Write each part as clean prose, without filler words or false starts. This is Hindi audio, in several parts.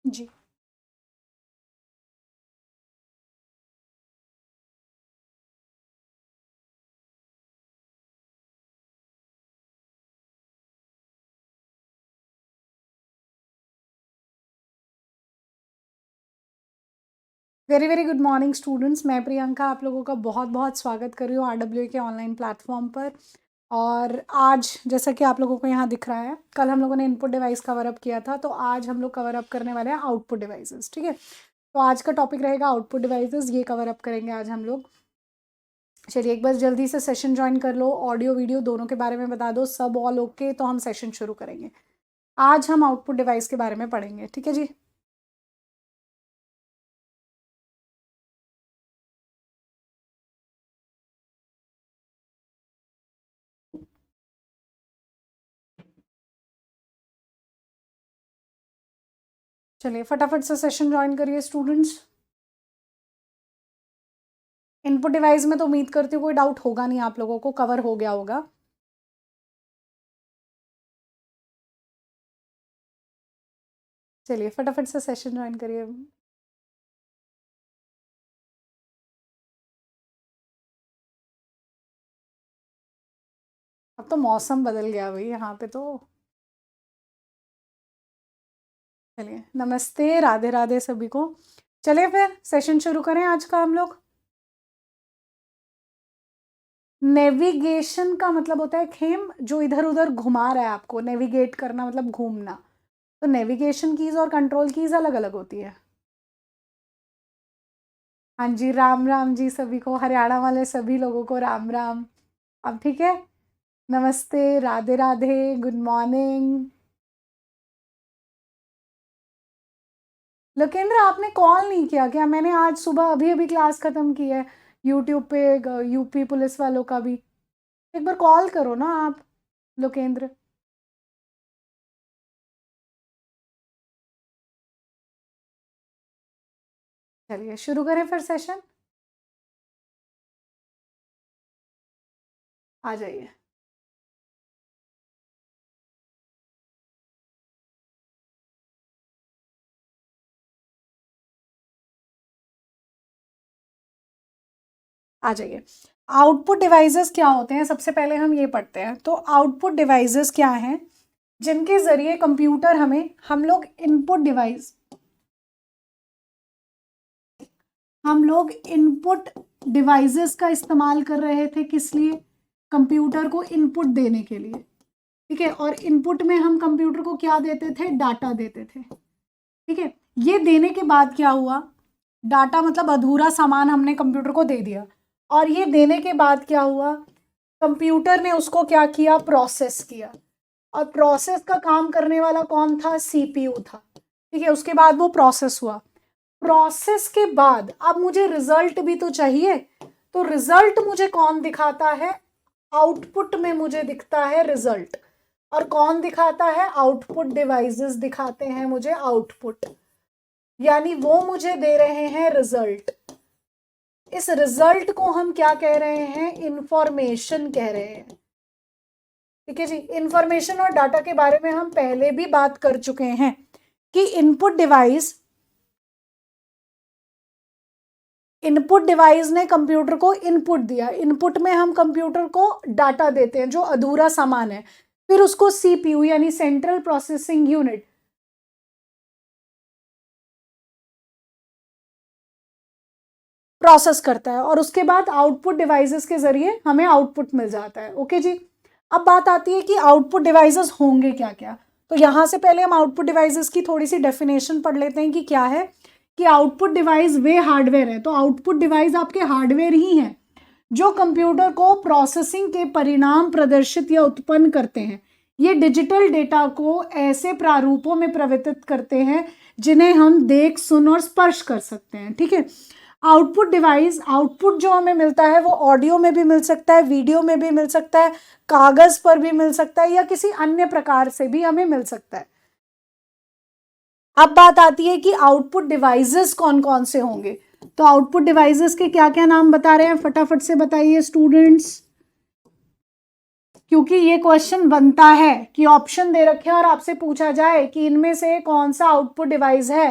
जी। Very very good morning students, मैं प्रियंका आप लोगों का बहुत बहुत स्वागत कर रही हूँ RWA के ऑनलाइन प्लेटफॉर्म पर। और आज जैसा कि आप लोगों को यहाँ दिख रहा है, कल हम लोगों ने इनपुट डिवाइस कवर अप किया था, तो आज हम लोग कवर अप करने वाले हैं आउटपुट डिवाइसेस। ठीक है, तो आज का टॉपिक रहेगा आउटपुट डिवाइसेस, ये कवर अप करेंगे आज हम लोग। चलिए एक बार जल्दी से सेशन ज्वाइन कर लो, ऑडियो वीडियो दोनों के बारे में बता दो, सब ऑल ओके, तो हम सेशन शुरू करेंगे। आज हम आउटपुट डिवाइस के बारे में पढ़ेंगे, ठीक है जी। चलिए फटाफट से सेशन ज्वाइन करिए स्टूडेंट्स। इनपुट डिवाइस में तो उम्मीद करती हूँ कोई डाउट होगा नहीं, आप लोगों को कवर हो गया होगा। चलिए फटाफट से सेशन ज्वाइन करिए। अब तो मौसम बदल गया भाई यहाँ पे तो। चलिए नमस्ते, राधे राधे सभी को। चलिए फिर सेशन शुरू करें आज का हम लोग। नेविगेशन का मतलब होता है खेम, जो इधर उधर घुमा रहा है आपको। नेविगेट करना मतलब घूमना। तो नेविगेशन कीज और कंट्रोल कीज अलग अलग होती है। हाँ जी, राम राम जी सभी को, हरियाणा वाले सभी लोगों को राम राम। अब ठीक है, नमस्ते, राधे राधे, गुड मॉर्निंग। लोकेंद्र आपने कॉल नहीं किया क्या? मैंने आज सुबह अभी अभी क्लास खत्म की है, यूट्यूब पे यूपी पुलिस वालों का भी। एक बार कॉल करो ना आप, लोकेंद्र। चलिए शुरू करें फिर सेशन। आ जाइए। आ जाइए। आउटपुट डिवाइसेस क्या होते हैं, सबसे पहले हम ये पढ़ते हैं। तो आउटपुट डिवाइसेस क्या हैं? जिनके जरिए कंप्यूटर हमें, हम लोग इनपुट डिवाइसेस का इस्तेमाल कर रहे थे, किस लिए? कंप्यूटर को इनपुट देने के लिए। ठीक है, और इनपुट में हम कंप्यूटर को क्या देते थे? डाटा देते थे। ठीक है, ये देने के बाद क्या हुआ? डाटा मतलब अधूरा सामान हमने कंप्यूटर को दे दिया, और ये देने के बाद क्या हुआ? कंप्यूटर ने उसको क्या किया? प्रोसेस किया। और प्रोसेस का काम करने वाला कौन था? सीपीयू था। ठीक है, उसके बाद वो प्रोसेस हुआ। प्रोसेस के बाद अब मुझे रिजल्ट भी तो चाहिए, तो रिजल्ट मुझे कौन दिखाता है? आउटपुट में मुझे दिखता है रिजल्ट। और कौन दिखाता है? आउटपुट डिवाइसेस दिखाते हैं मुझे आउटपुट, यानी वो मुझे दे रहे हैं रिजल्ट। इस रिजल्ट को हम क्या कह रहे हैं? इंफॉर्मेशन कह रहे हैं। ठीक है जी, इंफॉर्मेशन और डाटा के बारे में हम पहले भी बात कर चुके हैं कि इनपुट डिवाइस ने कंप्यूटर को इनपुट दिया, इनपुट में हम कंप्यूटर को डाटा देते हैं जो अधूरा सामान है, फिर उसको सीपीयू यानी सेंट्रल प्रोसेसिंग यूनिट प्रोसेस करता है, और उसके बाद आउटपुट डिवाइसेस के जरिए हमें आउटपुट मिल जाता है। ओके जी, अब बात आती है कि आउटपुट डिवाइसेस होंगे क्या क्या। तो यहां से पहले हम आउटपुट डिवाइसेस की थोड़ी सी डेफिनेशन पढ़ लेते हैं कि क्या है। कि आउटपुट डिवाइस वे हार्डवेयर है, तो आउटपुट डिवाइस आपके हार्डवेयर ही हैं जो कंप्यूटर को प्रोसेसिंग के परिणाम प्रदर्शित या उत्पन्न करते हैं। ये डिजिटल डेटा को ऐसे प्रारूपों में परिवर्तित करते हैं जिन्हें हम देख, सुन और स्पर्श कर सकते हैं। ठीक है, आउटपुट डिवाइस, आउटपुट जो हमें मिलता है वो ऑडियो में भी मिल सकता है, वीडियो में भी मिल सकता है, कागज पर भी मिल सकता है, या किसी अन्य प्रकार से भी हमें मिल सकता है। अब बात आती है कि आउटपुट डिवाइसेस कौन कौन से होंगे। तो आउटपुट डिवाइसेस के क्या क्या नाम बता रहे हैं, फटाफट से बताइए स्टूडेंट्स। क्योंकि ये क्वेश्चन बनता है कि ऑप्शन दे रखे हैं और आपसे पूछा जाए कि इनमें से कौन सा आउटपुट डिवाइस है।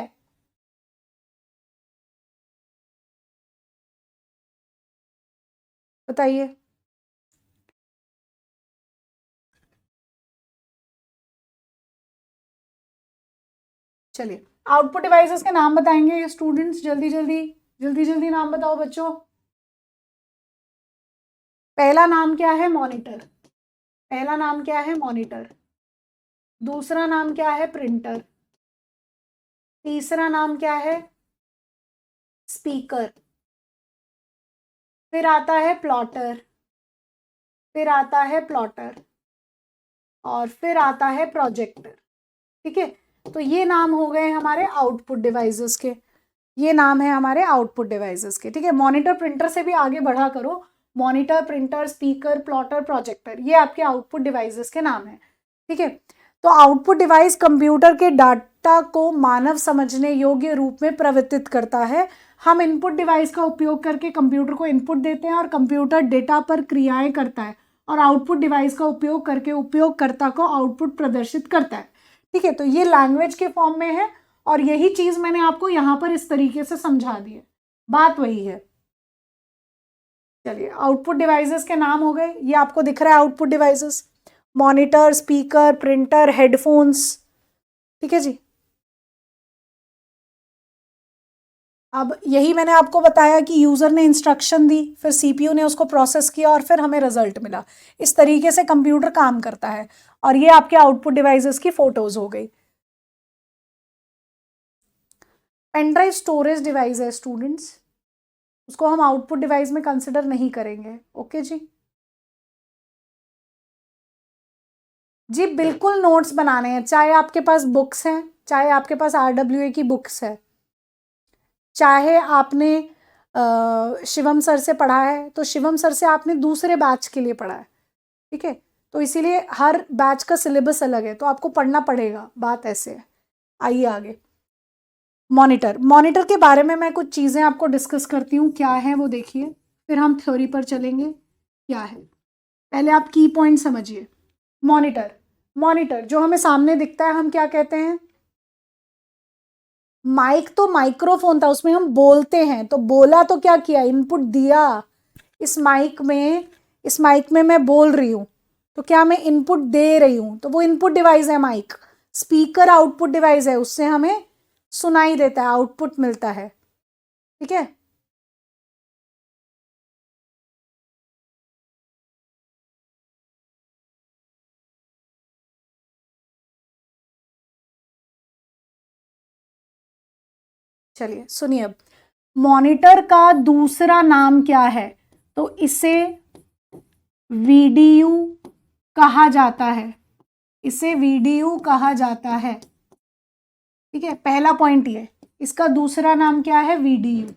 बताइए। चलिए, आउटपुट डिवाइसेस के नाम बताएंगे स्टूडेंट्स, जल्दी जल्दी जल्दी जल्दी नाम बताओ बच्चों। पहला नाम क्या है? मॉनिटर। पहला नाम क्या है? मॉनिटर। दूसरा नाम क्या है? प्रिंटर। तीसरा नाम क्या है? स्पीकर। फिर आता है प्लॉटर। फिर आता है प्लॉटर और फिर आता है प्रोजेक्टर। ठीक है, तो ये नाम हो गए हमारे आउटपुट डिवाइसेस के। ये नाम है हमारे आउटपुट डिवाइसेस के। ठीक है, मॉनिटर प्रिंटर से भी आगे बढ़ा करो। Monitor, printer, speaker, plotter, projector, ये आपके आउटपुट डिवाइसेस के नाम है। ठीक है, तो आउटपुट डिवाइस कंप्यूटर के डाटा को मानव समझने योग्य रूप में परिवर्तित करता है। हम इनपुट डिवाइस का उपयोग करके कंप्यूटर को इनपुट देते हैं और कंप्यूटर डेटा पर क्रियाएं करता है और आउटपुट डिवाइस का उपयोग करके उपयोगकर्ता को आउटपुट प्रदर्शित करता है। ठीक है, तो ये लैंग्वेज के फॉर्म में है और यही चीज मैंने आपको यहां पर इस तरीके से समझा दी है। बात वही है। चलिए, आउटपुट डिवाइसेस के नाम हो गए। ये आपको दिख रहा है output devices, monitor, speaker, printer, headphones. ठीक है जी। अब यही मैंने आपको बताया कि यूजर ने इंस्ट्रक्शन दी, फिर सीपीयू ने उसको प्रोसेस किया और फिर हमें रिजल्ट मिला। इस तरीके से कंप्यूटर काम करता है और ये आपके आउटपुट डिवाइसेस की फोटोज हो गई। पेन ड्राइव स्टोरेज डिवाइस है स्टूडेंट्स, उसको हम आउटपुट डिवाइस में कंसिडर नहीं करेंगे। ओके जी। जी बिल्कुल नोट्स बनाने हैं, चाहे आपके पास बुक्स हैं, चाहे आपके पास आरडब्ल्यूए की बुक्स है, चाहे आपने शिवम सर से पढ़ा है तो शिवम सर से आपने दूसरे बैच के लिए पढ़ा है। ठीक है, तो इसीलिए हर बैच का सिलेबस अलग है तो आपको पढ़ना पड़ेगा। बात ऐसे है। आइए आगे। मॉनिटर, मॉनिटर के बारे में मैं कुछ चीज़ें आपको डिस्कस करती हूँ, क्या है वो देखिए, फिर हम थ्योरी पर चलेंगे। क्या है, पहले आप की पॉइंट समझिए। मॉनिटर, मॉनिटर जो हमें सामने दिखता है हम क्या कहते हैं? माइक तो माइक्रोफोन था, उसमें हम बोलते हैं, तो बोला तो क्या किया? इनपुट दिया। इस माइक में, इस माइक में मैं बोल रही हूँ तो क्या मैं इनपुट दे रही हूँ? तो वो इनपुट डिवाइस है माइक। स्पीकर आउटपुट डिवाइस है, उससे हमें सुनाई देता है, आउटपुट मिलता है। ठीक है, चलिए सुनिए अब। मॉनिटर का दूसरा नाम क्या है? तो इसे वीडीयू कहा जाता है। इसे वीडीयू कहा जाता है। ठीक है, पहला पॉइंट ये, इसका दूसरा नाम क्या है? वीडीयू।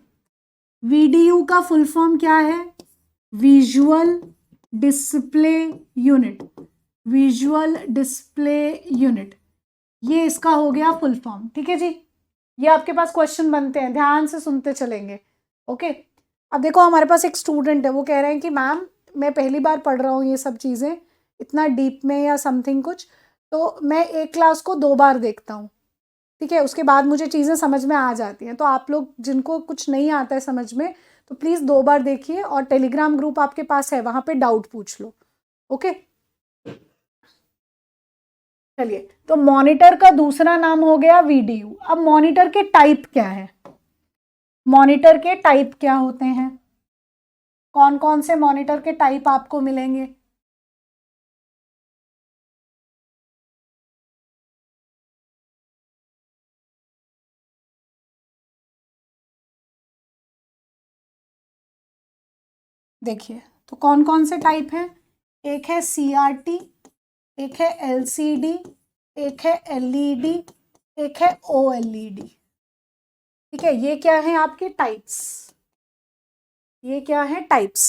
वीडीयू का फुल फॉर्म क्या है? Visual display unit. Visual display unit, ये इसका हो गया फुल फॉर्म। ठीक है जी, ये आपके पास क्वेश्चन बनते हैं, ध्यान से सुनते चलेंगे। ओके, अब देखो हमारे पास एक स्टूडेंट है, वो कह रहे हैं कि मैम मैं पहली बार पढ़ रहा हूँ ये सब चीज़ें इतना डीप में या समथिंग कुछ, तो मैं एक क्लास को 2 बार देखता हूँ। ठीक है, उसके बाद मुझे चीज़ें समझ में आ जाती हैं। तो आप लोग जिनको कुछ नहीं आता है समझ में, तो प्लीज़ 2 बार देखिए और टेलीग्राम ग्रुप आपके पास है, वहाँ पे डाउट पूछ लो। ओके, चलिए, तो मॉनिटर का दूसरा नाम हो गया वीडीयू। अब मॉनिटर के टाइप क्या है? मॉनिटर के टाइप क्या होते हैं? कौन कौन से मॉनिटर के टाइप आपको मिलेंगे? देखिए, तो कौन कौन से टाइप हैं? एक है सीआरटी, एक है एलसीडी, एक है एलईडी, एक है ओएलईडी। ठीक है, ये क्या है आपके टाइप्स? ये क्या है types?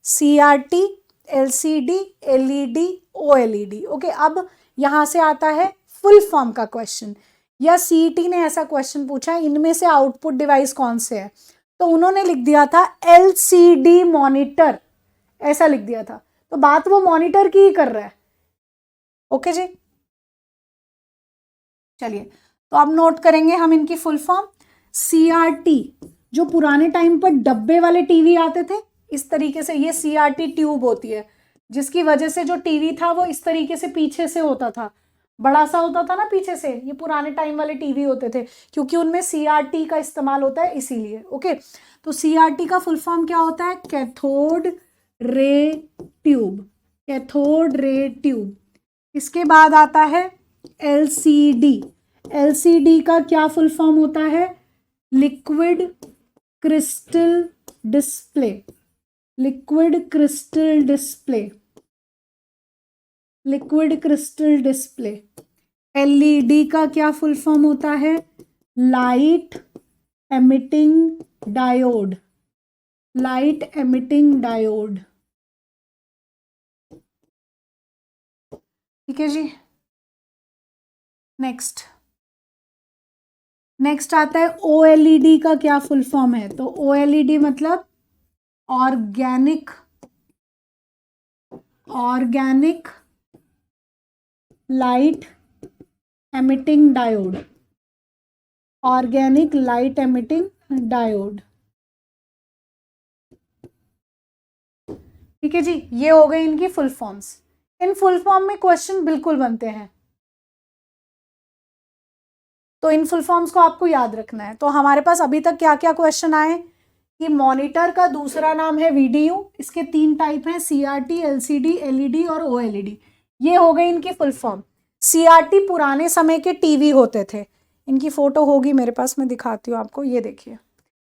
CRT, LCD, LED, OLED. Okay, अब यहां से आता है फुल फॉर्म का क्वेश्चन, या सीईटी ने ऐसा क्वेश्चन पूछा इनमें से आउटपुट डिवाइस कौन से है, तो उन्होंने लिख दिया था एलसीडी मॉनिटर, ऐसा लिख दिया था। तो बात वो मॉनिटर की ही कर रहा है। ओके जी, चलिए तो अब नोट करेंगे हम इनकी फुल फॉर्म। CRT, जो पुराने टाइम पर डब्बे वाले टीवी आते थे इस तरीके से, ये CRT ट्यूब होती है, जिसकी वजह से जो टीवी था वो इस तरीके से पीछे से होता था, बड़ा सा होता था ना पीछे से। ये पुराने टाइम वाले टीवी होते थे क्योंकि उनमें CRT का इस्तेमाल होता है इसीलिए। ओके, तो CRT का फुल फॉर्म क्या होता है? Cathode ray tube, cathode ray tube. इसके बाद आता है LCD। LCD का क्या फुल फॉर्म होता है? Liquid crystal display, liquid crystal display, liquid crystal display. LED का क्या फुल फॉर्म होता है? Light emitting diode, light emitting diode. ठीक है जी, नेक्स्ट आता है OLED का क्या फुल फॉर्म है? तो OLED मतलब organic light emitting diode, organic light emitting diode. ठीक है जी, ये हो गई इनकी full forms. In full form में क्वेश्चन बिल्कुल बनते हैं, तो इन फुल फॉर्म्स को आपको याद रखना है। तो हमारे पास अभी तक क्या क्या क्वेश्चन आए कि मॉनिटर का दूसरा नाम है VDU, इसके 3 टाइप हैं, CRT, LCD, LED और OLED। ये हो गई इनकी फुल फॉर्म। CRT पुराने समय के टीवी होते थे, इनकी फोटो होगी मेरे पास, मैं दिखाती हूँ आपको। ये देखिए,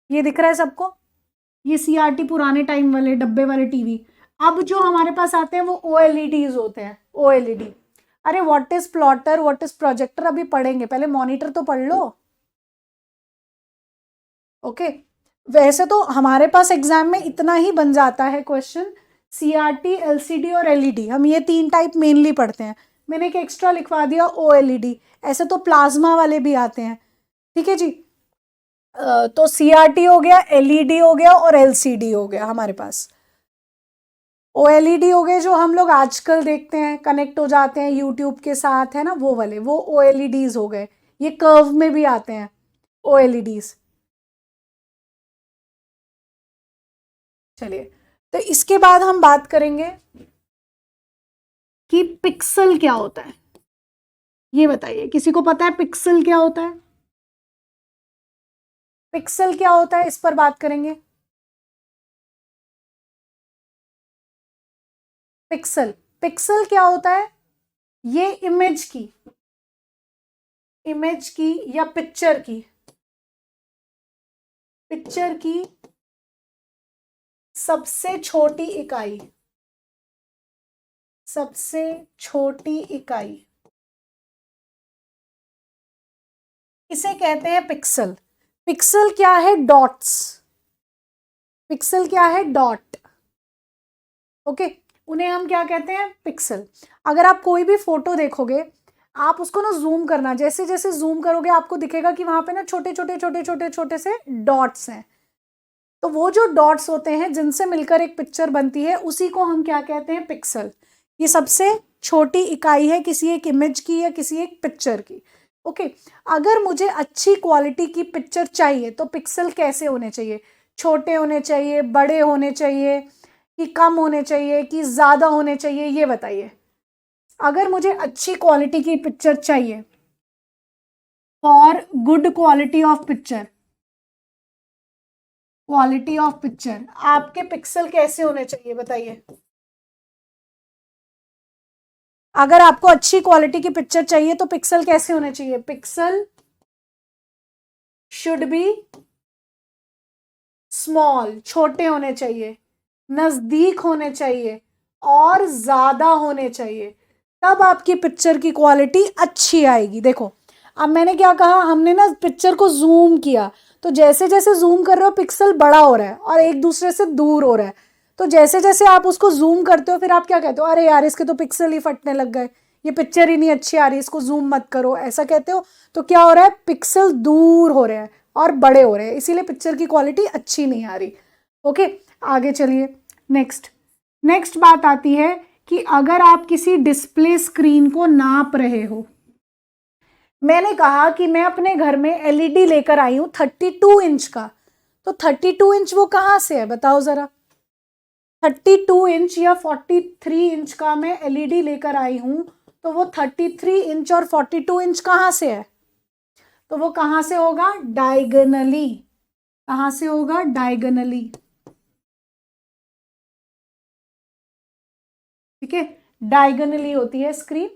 ये दिख रहा है सबको, ये CRT पुराने टाइम वाले डब्बे वाले टीवी। अब जो हमारे पास आते हैं वो OLEDs होते हैं, OLED। अरे what is plotter, what is projector अभी पढ़ेंगे, पहले मॉनिटर तो पढ़ लो। ओके, वैसे तो हमारे पास एग्जाम में इतना ही बन जाता है क्वेश्चन, CRT, LCD और LED, हम ये 3 टाइप मेनली पढ़ते हैं। मैंने एक एक्स्ट्रा लिखवा दिया OLED, ऐसे तो प्लाज्मा वाले भी आते हैं। ठीक है जी, तो CRT हो गया, LED हो गया और LCD हो गया हमारे पास। OLED हो गए जो हम लोग आजकल देखते हैं, कनेक्ट हो जाते हैं यूट्यूब के साथ, है ना, वो वाले, वो OLEDs हो गए। ये कर्व में भी आते हैं OLEDs। चलिए, तो इसके बाद हम बात करेंगे कि पिक्सल क्या होता है। ये बताइए, किसी को पता है पिक्सल क्या होता है? पिक्सल क्या होता है, इस पर बात करेंगे। पिक्सल, पिक्सल क्या होता है? ये इमेज की या पिक्चर की सबसे छोटी इकाई, सबसे छोटी इकाई, इसे कहते हैं पिक्सल। पिक्सल क्या है? डॉट्स। पिक्सल क्या है? डॉट। ओके, उन्हें हम क्या कहते हैं? पिक्सल। अगर आप कोई भी फोटो देखोगे, आप उसको ना जूम करना, जैसे जैसे जूम करोगे आपको दिखेगा कि वहां पे ना छोटे छोटे छोटे छोटे छोटे से डॉट्स हैं। तो वो जो डॉट्स होते हैं जिनसे मिलकर एक पिक्चर बनती है, उसी को हम क्या कहते हैं? पिक्सल। ये सबसे छोटी इकाई है किसी एक इमेज की या किसी एक पिक्चर की। ओके, अगर मुझे अच्छी क्वालिटी की पिक्चर चाहिए तो पिक्सल कैसे होने चाहिए? छोटे होने चाहिए, बड़े होने चाहिए, कि कम होने चाहिए, कि ज़्यादा होने चाहिए? ये बताइए। अगर मुझे अच्छी क्वालिटी की पिक्चर चाहिए, for good quality of picture, quality of picture, आपके पिक्सल कैसे होने चाहिए बताइए। अगर आपको अच्छी क्वालिटी की पिक्चर चाहिए तो पिक्सल कैसे होने चाहिए? पिक्सल शुड बी स्मॉल, छोटे होने चाहिए, नजदीक होने चाहिए और ज्यादा होने चाहिए, तब आपकी पिक्चर की क्वालिटी अच्छी आएगी। देखो, अब मैंने क्या कहा, हमने ना पिक्चर को जूम किया, तो जैसे जैसे जूम कर रहे हो पिक्सल बड़ा हो रहा है और एक दूसरे से दूर हो रहा है। तो जैसे जैसे आप उसको जूम करते हो, फिर आप क्या कहते हो? अरे यार, इसके तो पिक्सल ही फटने लग गए, ये पिक्चर ही नहीं अच्छी आ रही, इसको जूम मत करो, ऐसा कहते हो। तो क्या हो रहा है? पिक्सल दूर हो रहे हैं और बड़े हो रहे हैं, इसीलिए पिक्चर की क्वालिटी अच्छी नहीं आ रही। ओके, आगे चलिए, नेक्स्ट। नेक्स्ट बात आती है कि अगर आप किसी डिस्प्ले स्क्रीन को नाप रहे हो, मैंने कहा कि मैं अपने घर में एलईडी लेकर आई हूं 32 इंच का, तो 32 इंच वो कहां से है बताओ जरा। 32 इंच या 43 इंच का मैं एलईडी लेकर आई हूं, तो वो 33 इंच और 42 इंच कहां से है? तो वो कहां से होगा? डायगोनली। कहां से होगा? डायगोनली। ठीक है, डायगोनली होती है स्क्रीन।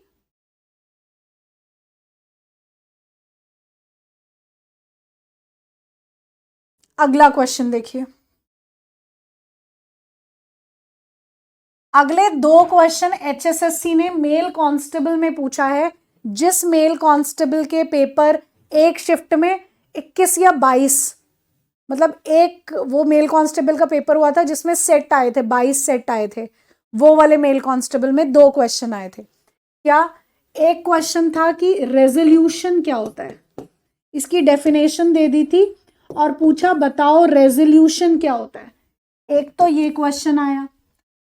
अगला क्वेश्चन देखिए, अगले दो क्वेश्चन एचएसएससी ने मेल कांस्टेबल में पूछा है, जिस मेल कांस्टेबल के पेपर एक शिफ्ट में 21 या 22, मतलब एक वो मेल कांस्टेबल का पेपर हुआ था जिसमें सेट आए थे, 22 सेट आए थे, वो वाले मेल कांस्टेबल में दो क्वेश्चन आए थे। क्या? एक क्वेश्चन था कि रेजोल्यूशन क्या होता है, इसकी डेफिनेशन दे दी थी और पूछा बताओ रेजोल्यूशन क्या होता है। एक तो ये क्वेश्चन आया,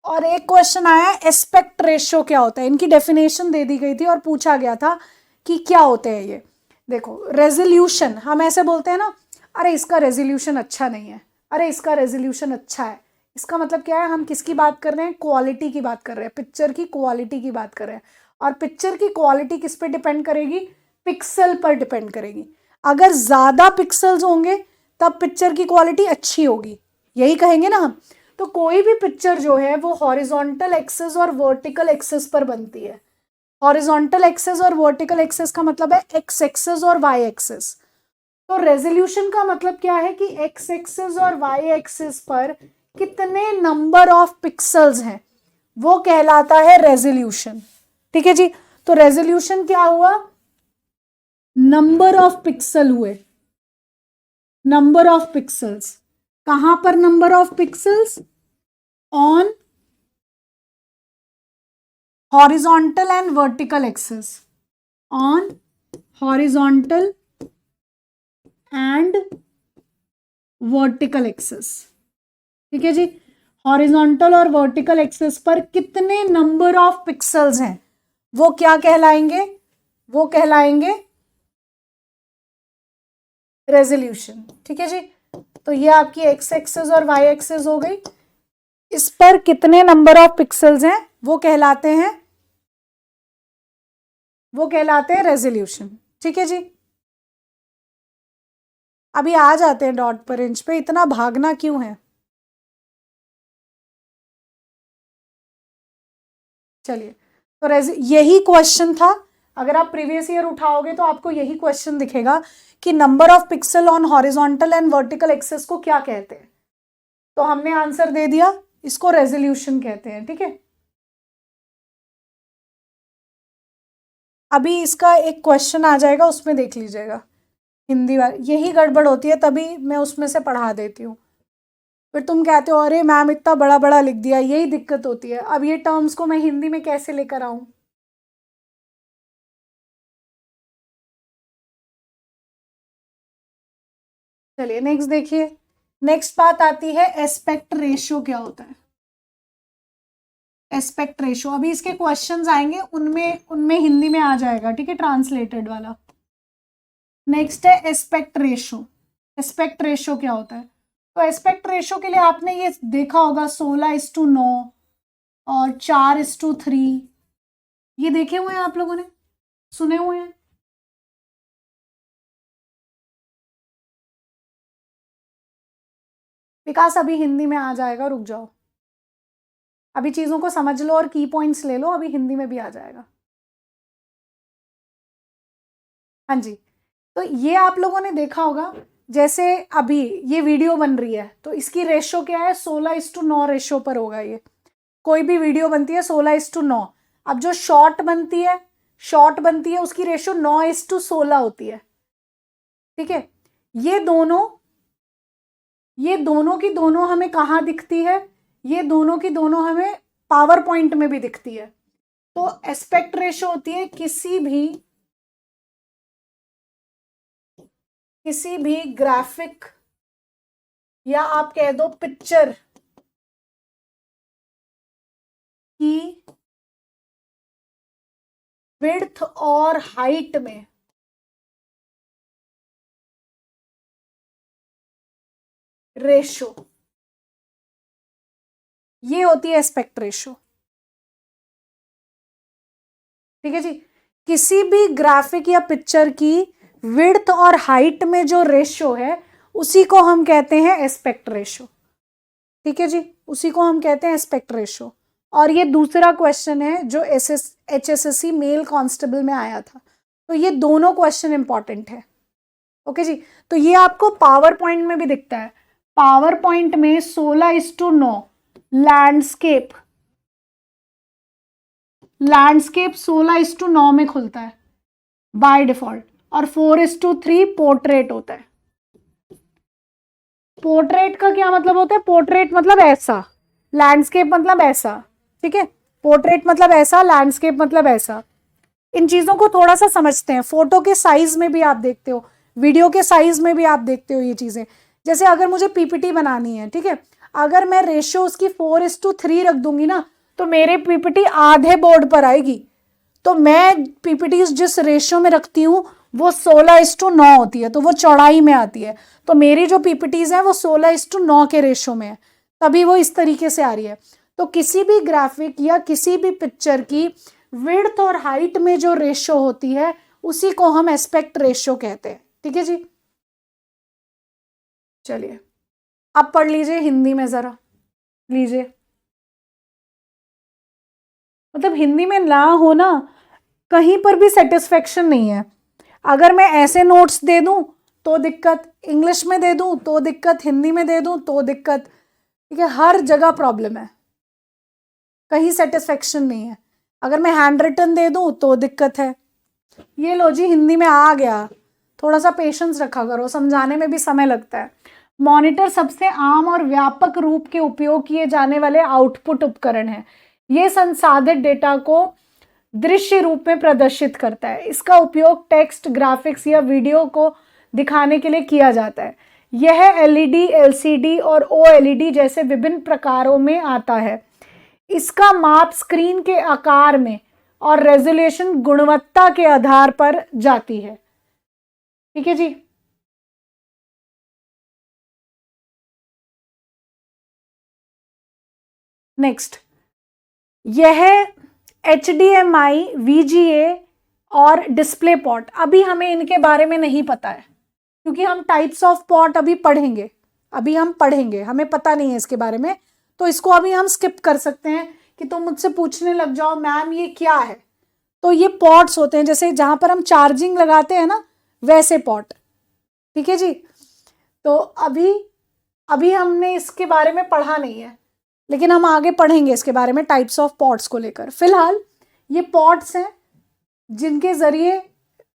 और एक क्वेश्चन आया एस्पेक्ट रेशियो क्या होता है, इनकी डेफिनेशन दे दी गई थी और पूछा गया था कि क्या होते हैं ये। देखो रेजोल्यूशन हम ऐसे बोलते हैं ना, अरे इसका रेजोल्यूशन अच्छा नहीं है, अरे इसका रेजोल्यूशन अच्छा है। इसका मतलब क्या है? हम किसकी बात कर रहे हैं? क्वालिटी की बात कर रहे हैं, पिक्चर की क्वालिटी की बात कर रहे हैं। और पिक्चर की क्वालिटी किस पे डिपेंड करेगी? पिक्सल पर डिपेंड करेगी। अगर ज्यादा पिक्सल्स होंगे तब पिक्चर की क्वालिटी अच्छी होगी, यही कहेंगे ना हम। तो कोई भी पिक्चर जो है वो हॉरिजॉन्टल एक्सिस और वर्टिकल एक्सिस पर बनती है। हॉरिजॉन्टल एक्सिस और वर्टिकल एक्सिस का मतलब है एक्स एक्सिस और वाई एक्सिस। तो रेजोल्यूशन का मतलब क्या है कि एक्स एक्सिस और वाई एक्सिस पर कितने नंबर ऑफ पिक्सल्स हैं, वो कहलाता है रेजोल्यूशन। ठीक है जी, तो रेजोल्यूशन क्या हुआ? नंबर ऑफ पिक्सल हुए, नंबर ऑफ पिक्सल्स। कहां पर number of pixels? On horizontal and vertical axis, on horizontal and vertical axis। ठीक है जी, हॉरिजॉन्टल और वर्टिकल एक्सिस पर कितने नंबर ऑफ पिक्सल्स हैं वो क्या कहलाएंगे? वो कहलाएंगे रेजोल्यूशन। ठीक है जी, तो ये आपकी एक्स एक्सिस और वाई एक्सिस हो गई, इस पर कितने नंबर ऑफ पिक्सल्स हैं वो कहलाते हैं, वो कहलाते हैं रेजोल्यूशन। ठीक है जी, अभी आ जाते हैं डॉट पर इंच पे, इतना भागना क्यों है? चलिए, तो यही क्वेश्चन था। अगर आप प्रीवियस ईयर उठाओगे तो आपको यही क्वेश्चन दिखेगा कि number of pixel on horizontal and vertical axis को क्या कहते हैं। तो हमने आंसर दे दिया, इसको रेजोल्यूशन कहते हैं। ठीक है, अभी इसका एक क्वेश्चन आ जाएगा, उसमें देख लीजिएगा, हिंदी वाली यही गड़बड़ होती है, तभी मैं उसमें से पढ़ा देती हूँ। फिर तुम कहते हो अरे मैम इतना बड़ा बड़ा लिख दिया, यही दिक्कत होती है। अब ये टर्म्स को मैं हिंदी में कैसे लेकर आऊं? चलिए नेक्स्ट देखिए, नेक्स्ट बात आती है एस्पेक्ट रेशियो क्या होता है। एस्पेक्ट रेशियो, अभी इसके क्वेश्चंस आएंगे, उनमें उनमें हिंदी में आ जाएगा। ठीक है, ट्रांसलेटेड वाला। नेक्स्ट है एस्पेक्ट रेशियो। एस्पेक्ट रेशियो क्या होता है? तो एस्पेक्ट रेशियो के लिए आपने ये देखा होगा 16:9 और 4:3, ये देखे हुए हैं आप लोगों ने, सुने हुए हैं? विकास अभी हिंदी में आ जाएगा, रुक जाओ, अभी चीजों को समझ लो और की पॉइंट्स ले लो, अभी हिंदी में भी आ जाएगा। हाँ जी, तो ये आप लोगों ने देखा होगा, जैसे अभी ये वीडियो बन रही है तो इसकी रेशो क्या है? 16:9 रेशो पर होगा ये। कोई भी वीडियो बनती है 16:9। अब जो शॉर्ट बनती है उसकी रेशो 9:16 होती है। ठीक है, ये दोनों ये दोनों की दोनों हमें कहाँ दिखती है? ये दोनों की दोनों हमें पावर पॉइंट में भी दिखती है। तो एस्पेक्ट रेशो होती है किसी भी ग्राफिक, या आप कह दो पिक्चर की विड्थ और हाइट में रेशो, ये होती है एस्पेक्ट रेशो। ठीक है जी, किसी भी ग्राफिक या पिक्चर की विड्थ और हाइट में जो रेशो है उसी को हम कहते हैं एस्पेक्ट रेशो। ठीक है जी, उसी को हम कहते हैं एस्पेक्ट रेशो। और ये दूसरा क्वेश्चन है जो HSSC मेल कांस्टेबल में आया था, तो ये दोनों क्वेश्चन इंपॉर्टेंट है। ओके जी, तो ये आपको पावर पॉइंट में भी दिखता है। पावर पॉइंट में 16:9 लैंडस्केप 16:9 में खुलता है बाय डिफॉल्ट, और 4:3 पोर्ट्रेट होता है। पोर्ट्रेट का क्या मतलब होता है? पोर्ट्रेट मतलब ऐसा, लैंडस्केप मतलब ऐसा। ठीक है, पोर्ट्रेट मतलब ऐसा, लैंडस्केप मतलब ऐसा। इन चीजों को थोड़ा सा समझते हैं। फोटो के साइज में भी आप देखते हो, वीडियो के साइज में भी आप देखते हो ये चीजें। जैसे अगर मुझे पीपीटी बनानी है, ठीक है, अगर मैं रेशियो उसकी 4:3 रख दूंगी ना, तो मेरे पीपीटी आधे बोर्ड पर आएगी। तो मैं पीपीटी जिस रेशियो में रखती हूँ वो 16:9 होती है, तो वो चौड़ाई में आती है। तो मेरी जो पीपीटीज है वो 16:9 के रेशियो में है, तभी वो इस तरीके से आ रही है। तो किसी भी ग्राफिक या किसी भी पिक्चर की विड्थ और हाइट में जो रेशियो होती है उसी को हम एस्पेक्ट रेशियो कहते हैं। ठीक है जी, चलिए अब पढ़ लीजिए हिंदी में जरा, लीजिए। मतलब हिंदी में ना हो ना, कहीं पर भी सेटिस्फेक्शन नहीं है। अगर मैं ऐसे नोट्स दे दूं तो दिक्कत, इंग्लिश में दे दूं तो दिक्कत, हिंदी में दे दूं तो दिक्कत। ठीक है, हर जगह प्रॉब्लम है, कहीं सेटिस्फेक्शन नहीं है। अगर मैं हैंड रिटन दे दूं तो दिक्कत है। ये लो जी, हिंदी में आ गया। थोड़ा सा पेशेंस रखा करो, समझाने में भी समय लगता है। मॉनिटर सबसे आम और व्यापक रूप के उपयोग किए जाने वाले आउटपुट उपकरण है। ये संसाधित डेटा को दृश्य रूप में प्रदर्शित करता है। इसका उपयोग टेक्स्ट, ग्राफिक्स या वीडियो को दिखाने के लिए किया जाता है। यह एलईडी, एलसीडी और ओएलईडी जैसे विभिन्न प्रकारों में आता है। इसका माप स्क्रीन के आकार में और रेजोल्यूशन गुणवत्ता के आधार पर जाती है। ठीक है जी, नेक्स्ट, यह HDMI, VGA और डिस्प्ले पोर्ट, अभी हमें इनके बारे में नहीं पता है क्योंकि हम टाइप्स ऑफ पोर्ट अभी पढ़ेंगे। हमें पता नहीं है इसके बारे में, तो इसको अभी हम स्किप कर सकते हैं कि तुम मुझसे पूछने लग जाओ मैम ये क्या है। तो ये पॉट्स होते हैं, जैसे जहां पर हम चार्जिंग लगाते हैं ना, वैसे पॉट। ठीक है जी, तो अभी अभी हमने इसके बारे में पढ़ा नहीं है, लेकिन हम आगे पढ़ेंगे इसके बारे में, टाइप्स ऑफ पॉट्स को लेकर। फिलहाल ये पॉट्स हैं जिनके जरिए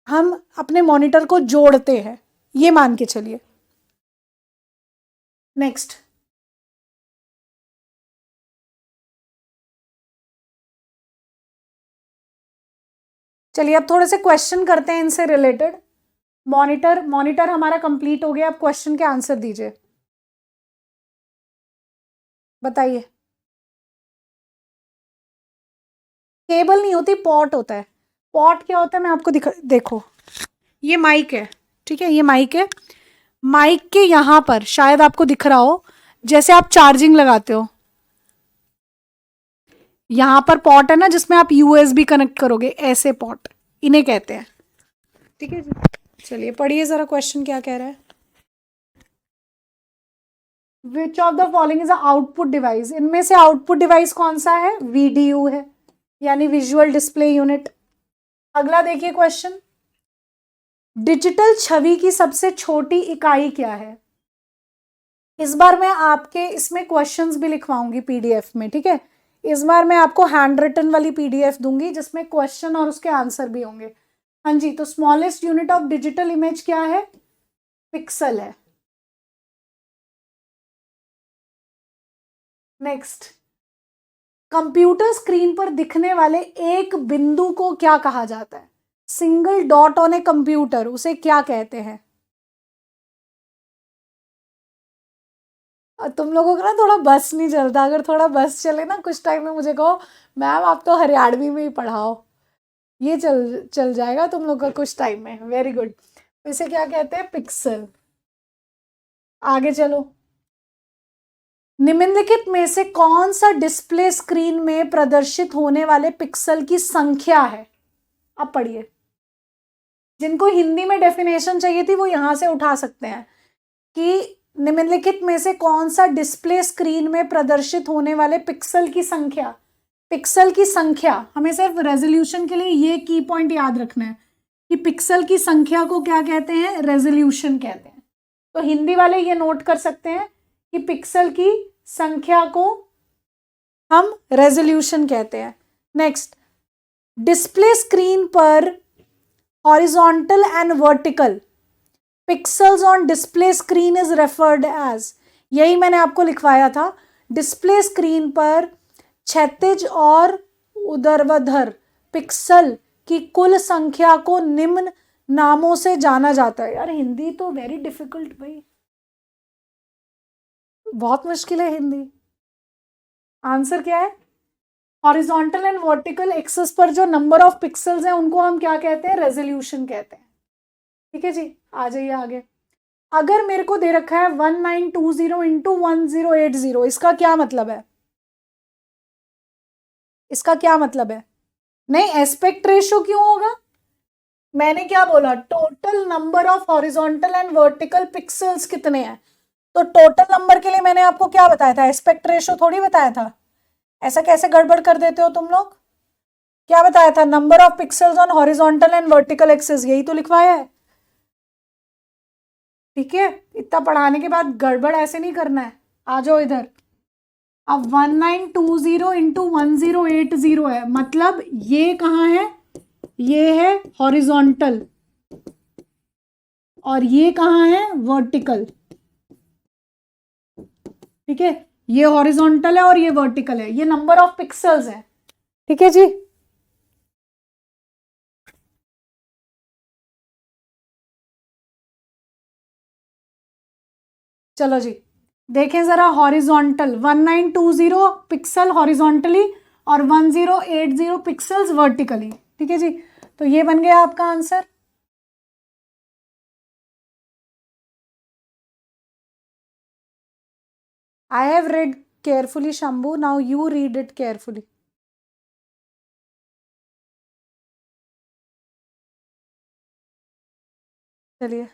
हम अपने मॉनिटर को जोड़ते हैं, ये मान के चलिए। नेक्स्ट, चलिए अब थोड़े से क्वेश्चन करते हैं इनसे रिलेटेड। मॉनिटर हमारा कंप्लीट हो गया, अब क्वेश्चन के आंसर दीजिए, बताइए। केबल नहीं होती, पॉट होता है। पॉट क्या होता है मैं आपको देखो, ये माइक है, ठीक है, ये माइक है। माइक के यहां पर शायद आपको दिख रहा हो, जैसे आप चार्जिंग लगाते हो, यहां पर पॉट है ना जिसमें आप यूएसबी कनेक्ट करोगे, ऐसे पॉट इन्हें कहते हैं। ठीक है जी, चलिए पढ़िए जरा क्वेश्चन क्या कह रहा है। विच of the following is output device, इनमें से आउटपुट डिवाइस कौन सा है? VDU है, यानी विजुअल डिस्प्ले यूनिट। अगला देखिए क्वेश्चन, डिजिटल छवि की सबसे छोटी इकाई क्या है? इस बार मैं आपके इसमें क्वेश्चंस भी लिखवाऊंगी PDF में। ठीक है, इस बार मैं आपको हैंड रिटन वाली PDF दूंगी जिसमें क्वेश्चन और उसके आंसर भी होंगे। हाँ जी, तो smallest unit of digital image क्या है? पिक्सल है। नेक्स्ट, कंप्यूटर स्क्रीन पर दिखने वाले एक बिंदु को क्या कहा जाता है? Single dot on a computer, उसे क्या कहते हैं? तुम लोगों का ना थोड़ा बस नहीं चलता, अगर थोड़ा बस चले ना कुछ टाइम में मुझे कहो मैम आप तो हरियाणवी में ही पढ़ाओ, ये चल चल जाएगा तुम लोग का कुछ टाइम में। Very good. इसे क्या कहते हैं? पिक्सल। आगे चलो। निम्नलिखित में से कौन सा डिस्प्ले स्क्रीन में प्रदर्शित होने वाले पिक्सल की संख्या है? अब पढ़िए, जिनको हिंदी में डेफिनेशन चाहिए थी वो यहां से उठा सकते हैं कि निम्नलिखित में से कौन सा डिस्प्ले स्क्रीन में प्रदर्शित होने वाले पिक्सल की संख्या, पिक्सल की संख्या, हमें सिर्फ रेजोल्यूशन के लिए ये की पॉइंट याद रखना है कि पिक्सल की संख्या को क्या कहते हैं? रेजोल्यूशन कहते हैं। तो हिंदी वाले ये नोट कर सकते हैं कि पिक्सल की संख्या को हम रेजोल्यूशन कहते हैं। नेक्स्ट, डिस्प्ले स्क्रीन पर horizontal and vertical pixels on display screen is referred as, यही मैंने आपको लिखवाया था, डिस्प्ले स्क्रीन पर क्षैतिज और ऊर्ध्वाधर पिक्सल की कुल संख्या को निम्न नामों से जाना जाता है। यार हिंदी तो वेरी डिफिकल्ट भाई, बहुत मुश्किल है हिंदी। आंसर क्या है? हॉरिजॉन्टल एंड वर्टिकल एक्सिस पर जो नंबर ऑफ पिक्सल्स हैं उनको हम क्या कहते हैं? रेजोल्यूशन कहते हैं। ठीक है जी, आ जाइए आगे। अगर मेरे को दे रखा है 1920 इंटू 1080, इसका क्या मतलब है? इसका क्या मतलब है? नहीं, एस्पेक्ट रेशो क्यों होगा? मैंने क्या बोला? Total number of horizontal and vertical pixels कितने हैं। तो टोटल नंबर के लिए मैंने आपको क्या बताया था? एस्पेक्ट रेशो थोड़ी बताया था। ऐसा कैसे गड़बड़ कर देते हो तुम लोग? क्या बताया था? Number of pixels on horizontal and vertical axis, यही तो लिखवाया है। ठीक है, इतना पढ़ाने के बाद गड़बड़ ऐसे नहीं करना है। आ जाओ इधर। अब 1920 इंटू 1080 है, मतलब ये कहाँ है? ये है हॉरिजॉन्टल और ये कहाँ है? वर्टिकल। ठीक है, ये हॉरिजॉन्टल है और ये वर्टिकल है, ये नंबर ऑफ पिक्सल्स है। ठीक है जी। चलो जी, देखें जरा हॉरिजॉन्टल 1920 पिक्सल हॉरिजॉन्टली और 1080 पिक्सल्स वर्टिकली। ठीक है जी, तो ये बन गया आपका answer. I have read carefully, Shambhu. Now you read it carefully. चलिए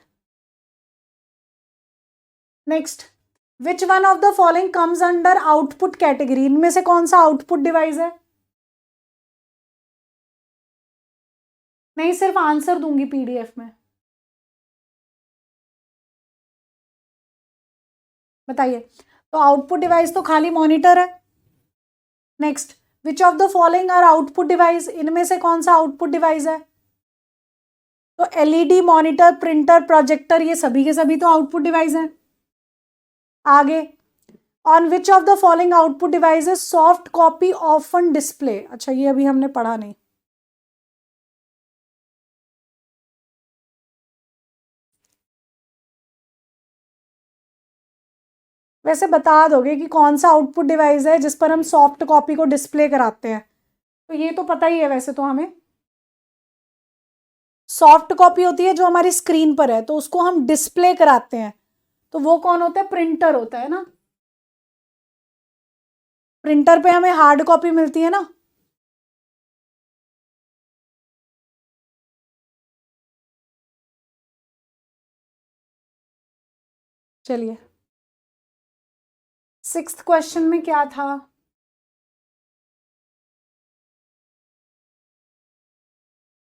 next, which one of the following comes under output category, इनमें से कौन सा आउटपुट डिवाइस है? नहीं, सिर्फ आंसर दूंगी पीडीएफ में, बताइए। तो आउटपुट डिवाइस तो खाली मॉनिटर है। Next, which of the following are output device, इनमें से कौन सा आउटपुट डिवाइस है? तो एलईडी, मॉनिटर, प्रिंटर, प्रोजेक्टर, ये सभी के सभी तो आउटपुट डिवाइस हैं। आगे, on which of the following output devices soft copy often display, अच्छा ये अभी हमने पढ़ा नहीं। वैसे बता दोगे कि कौन सा आउटपुट डिवाइस है जिस पर हम सॉफ्ट कॉपी को डिस्प्ले कराते हैं? तो ये तो पता ही है वैसे तो हमें। सॉफ्ट कॉपी होती है जो हमारी स्क्रीन पर है, तो उसको हम डिस्प्ले कराते हैं, तो वो कौन होता है? प्रिंटर होता है ना। प्रिंटर पे हमें हार्ड कॉपी मिलती है ना। चलिए, सिक्स्थ क्वेश्चन में क्या था?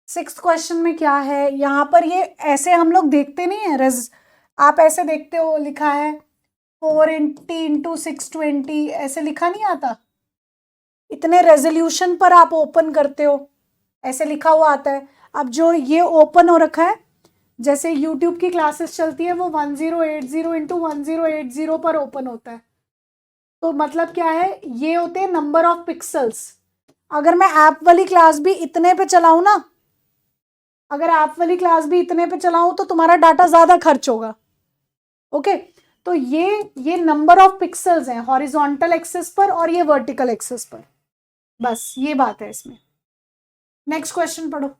सिक्स्थ क्वेश्चन में क्या है? यहाँ पर ये ऐसे हम लोग देखते नहीं है आप ऐसे देखते हो, लिखा है 480 इंटू 620, ऐसे लिखा नहीं आता। इतने रेजोल्यूशन पर आप ओपन करते हो, ऐसे लिखा हुआ आता है। अब जो ये ओपन हो रखा है, जैसे यूट्यूब की क्लासेस चलती है, वो 1080 इंटू 1080 पर ओपन होता है। तो मतलब क्या है? ये होते हैं नंबर ऑफ पिक्सल्स। अगर मैं ऐप वाली क्लास भी इतने पे चलाऊं ना, अगर ऐप वाली क्लास भी इतने पे चलाऊं तो तुम्हारा डाटा ज्यादा खर्च होगा। ओके, तो ये नंबर ऑफ पिक्सल्स हैं हॉरिजॉन्टल एक्सिस पर और ये वर्टिकल एक्सिस पर, बस ये बात है इसमें। नेक्स्ट क्वेश्चन पढ़ो।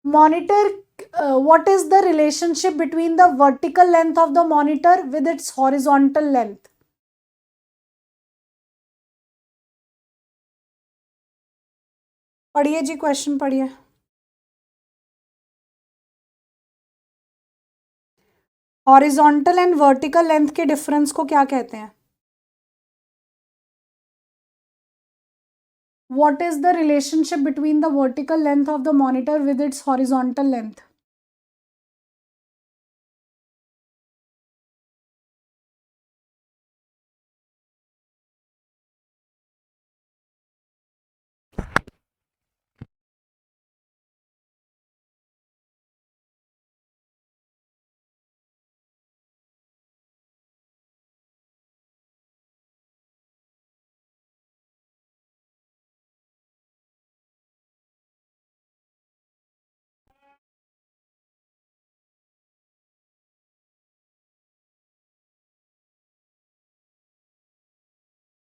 Monitor, what is the relationship between the vertical length of the monitor with its horizontal length? पढ़िए जी, क्वेश्चन पढ़िए। हॉरिजॉन्टल एंड वर्टिकल लेंथ के डिफरेंस को क्या कहते हैं? What is the relationship between the vertical length of the monitor with its horizontal length?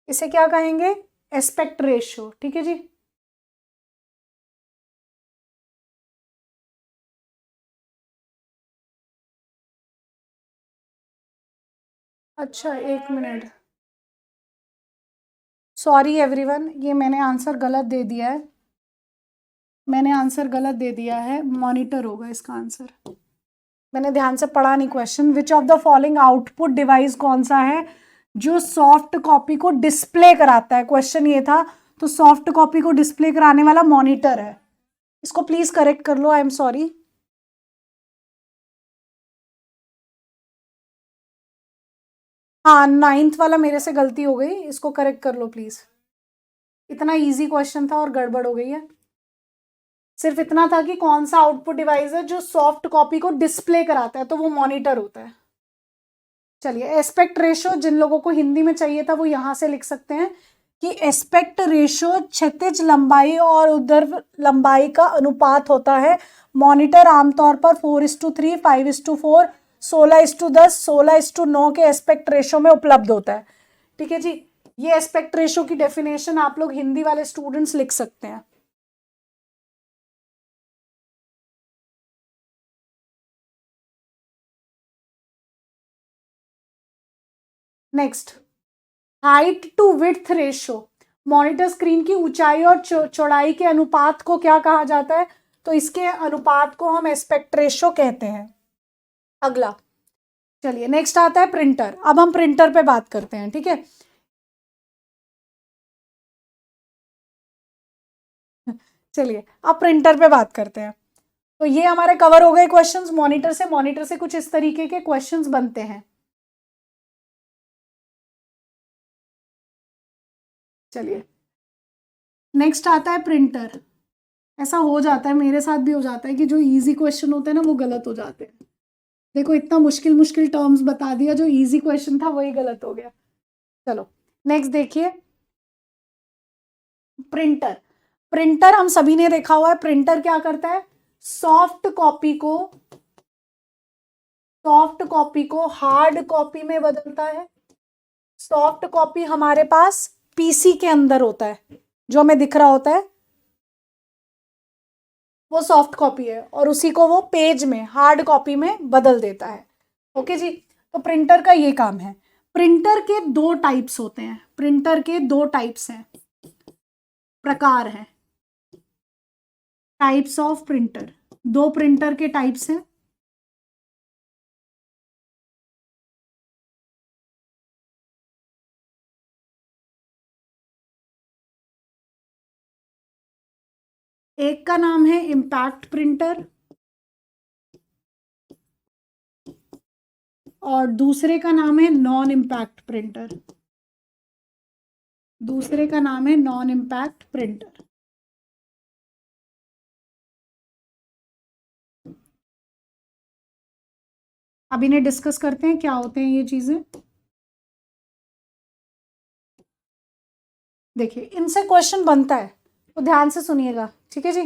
इसे क्या कहेंगे? Aspect ratio. ठीक है जी। अच्छा, एक मिनट, सॉरी एवरीवन, ये मैंने आंसर गलत दे दिया है, मैंने आंसर गलत दे दिया है, मॉनिटर होगा इसका आंसर। मैंने ध्यान से पढ़ा नहीं question. Which of the following output device कौन सा है जो सॉफ्ट कॉपी को डिस्प्ले कराता है? क्वेश्चन ये था, तो सॉफ्ट कॉपी को डिस्प्ले कराने वाला मॉनिटर है। इसको प्लीज करेक्ट कर लो, आई एम सॉरी। हाँ, 9th वाला मेरे से गलती हो गई, इसको करेक्ट कर लो प्लीज। इतना इजी क्वेश्चन था और गड़बड़ हो गई है। सिर्फ इतना था कि कौन सा आउटपुट डिवाइस है जो सॉफ्ट कॉपी को डिस्प्ले कराता है, तो वो मॉनिटर होता है। चलिए, एस्पेक्ट रेशो जिन लोगों को हिंदी में चाहिए था वो यहां से लिख सकते हैं कि एस्पेक्ट रेशो क्षैतिज लंबाई और ऊर्ध्व लंबाई का अनुपात होता है। मॉनिटर आमतौर पर 4:3, 5:4, 16:10, 16:9 के एस्पेक्ट रेशो में उपलब्ध होता है। ठीक है जी, ये एस्पेक्ट रेशो की डेफिनेशन आप लोग हिंदी वाले स्टूडेंट्स लिख सकते हैं। Next, height to width ratio, monitor screen की ऊंचाई और चौड़ाई के अनुपात को क्या कहा जाता है? तो इसके अनुपात को हम एस्पेक्ट रेशो कहते हैं। अगला, चलिए नेक्स्ट आता है प्रिंटर। अब हम प्रिंटर पे बात करते हैं, ठीक है। चलिए अब प्रिंटर पे बात करते हैं। तो ये हमारे कवर हो गए क्वेश्चंस मॉनिटर से। मॉनिटर से कुछ इस तरीके के क्वेश्चंस बनते हैं। चलिए नेक्स्ट आता है प्रिंटर। ऐसा हो जाता है, मेरे साथ भी हो जाता है कि जो इजी क्वेश्चन होते हैं ना वो गलत हो जाते हैं। देखो, इतना मुश्किल मुश्किल टर्म्स बता दिया, जो इजी क्वेश्चन था वही गलत हो गया। चलो नेक्स्ट देखिए, प्रिंटर। प्रिंटर हम सभी ने देखा हुआ है। प्रिंटर क्या करता है? सॉफ्ट कॉपी को हार्ड कॉपी में बदलता है। सॉफ्ट कॉपी हमारे पास पीसी के अंदर होता है, जो हमें दिख रहा होता है वो सॉफ्ट कॉपी है, और उसी को वो पेज में हार्ड कॉपी में बदल देता है। ओके जी, तो प्रिंटर का ये काम है। प्रिंटर के दो टाइप्स होते हैं, प्रिंटर के दो टाइप्स हैं, प्रकार हैं, टाइप्स ऑफ प्रिंटर। दो प्रिंटर के टाइप्स हैं। एक का नाम है इम्पैक्ट प्रिंटर और दूसरे का नाम है नॉन इम्पैक्ट प्रिंटर। दूसरे का नाम है नॉन इम्पैक्ट प्रिंटर। अब इन्हें डिस्कस करते हैं, क्या होते हैं ये चीजें। देखिए, इनसे क्वेश्चन बनता है तो ध्यान से सुनिएगा, ठीक है जी।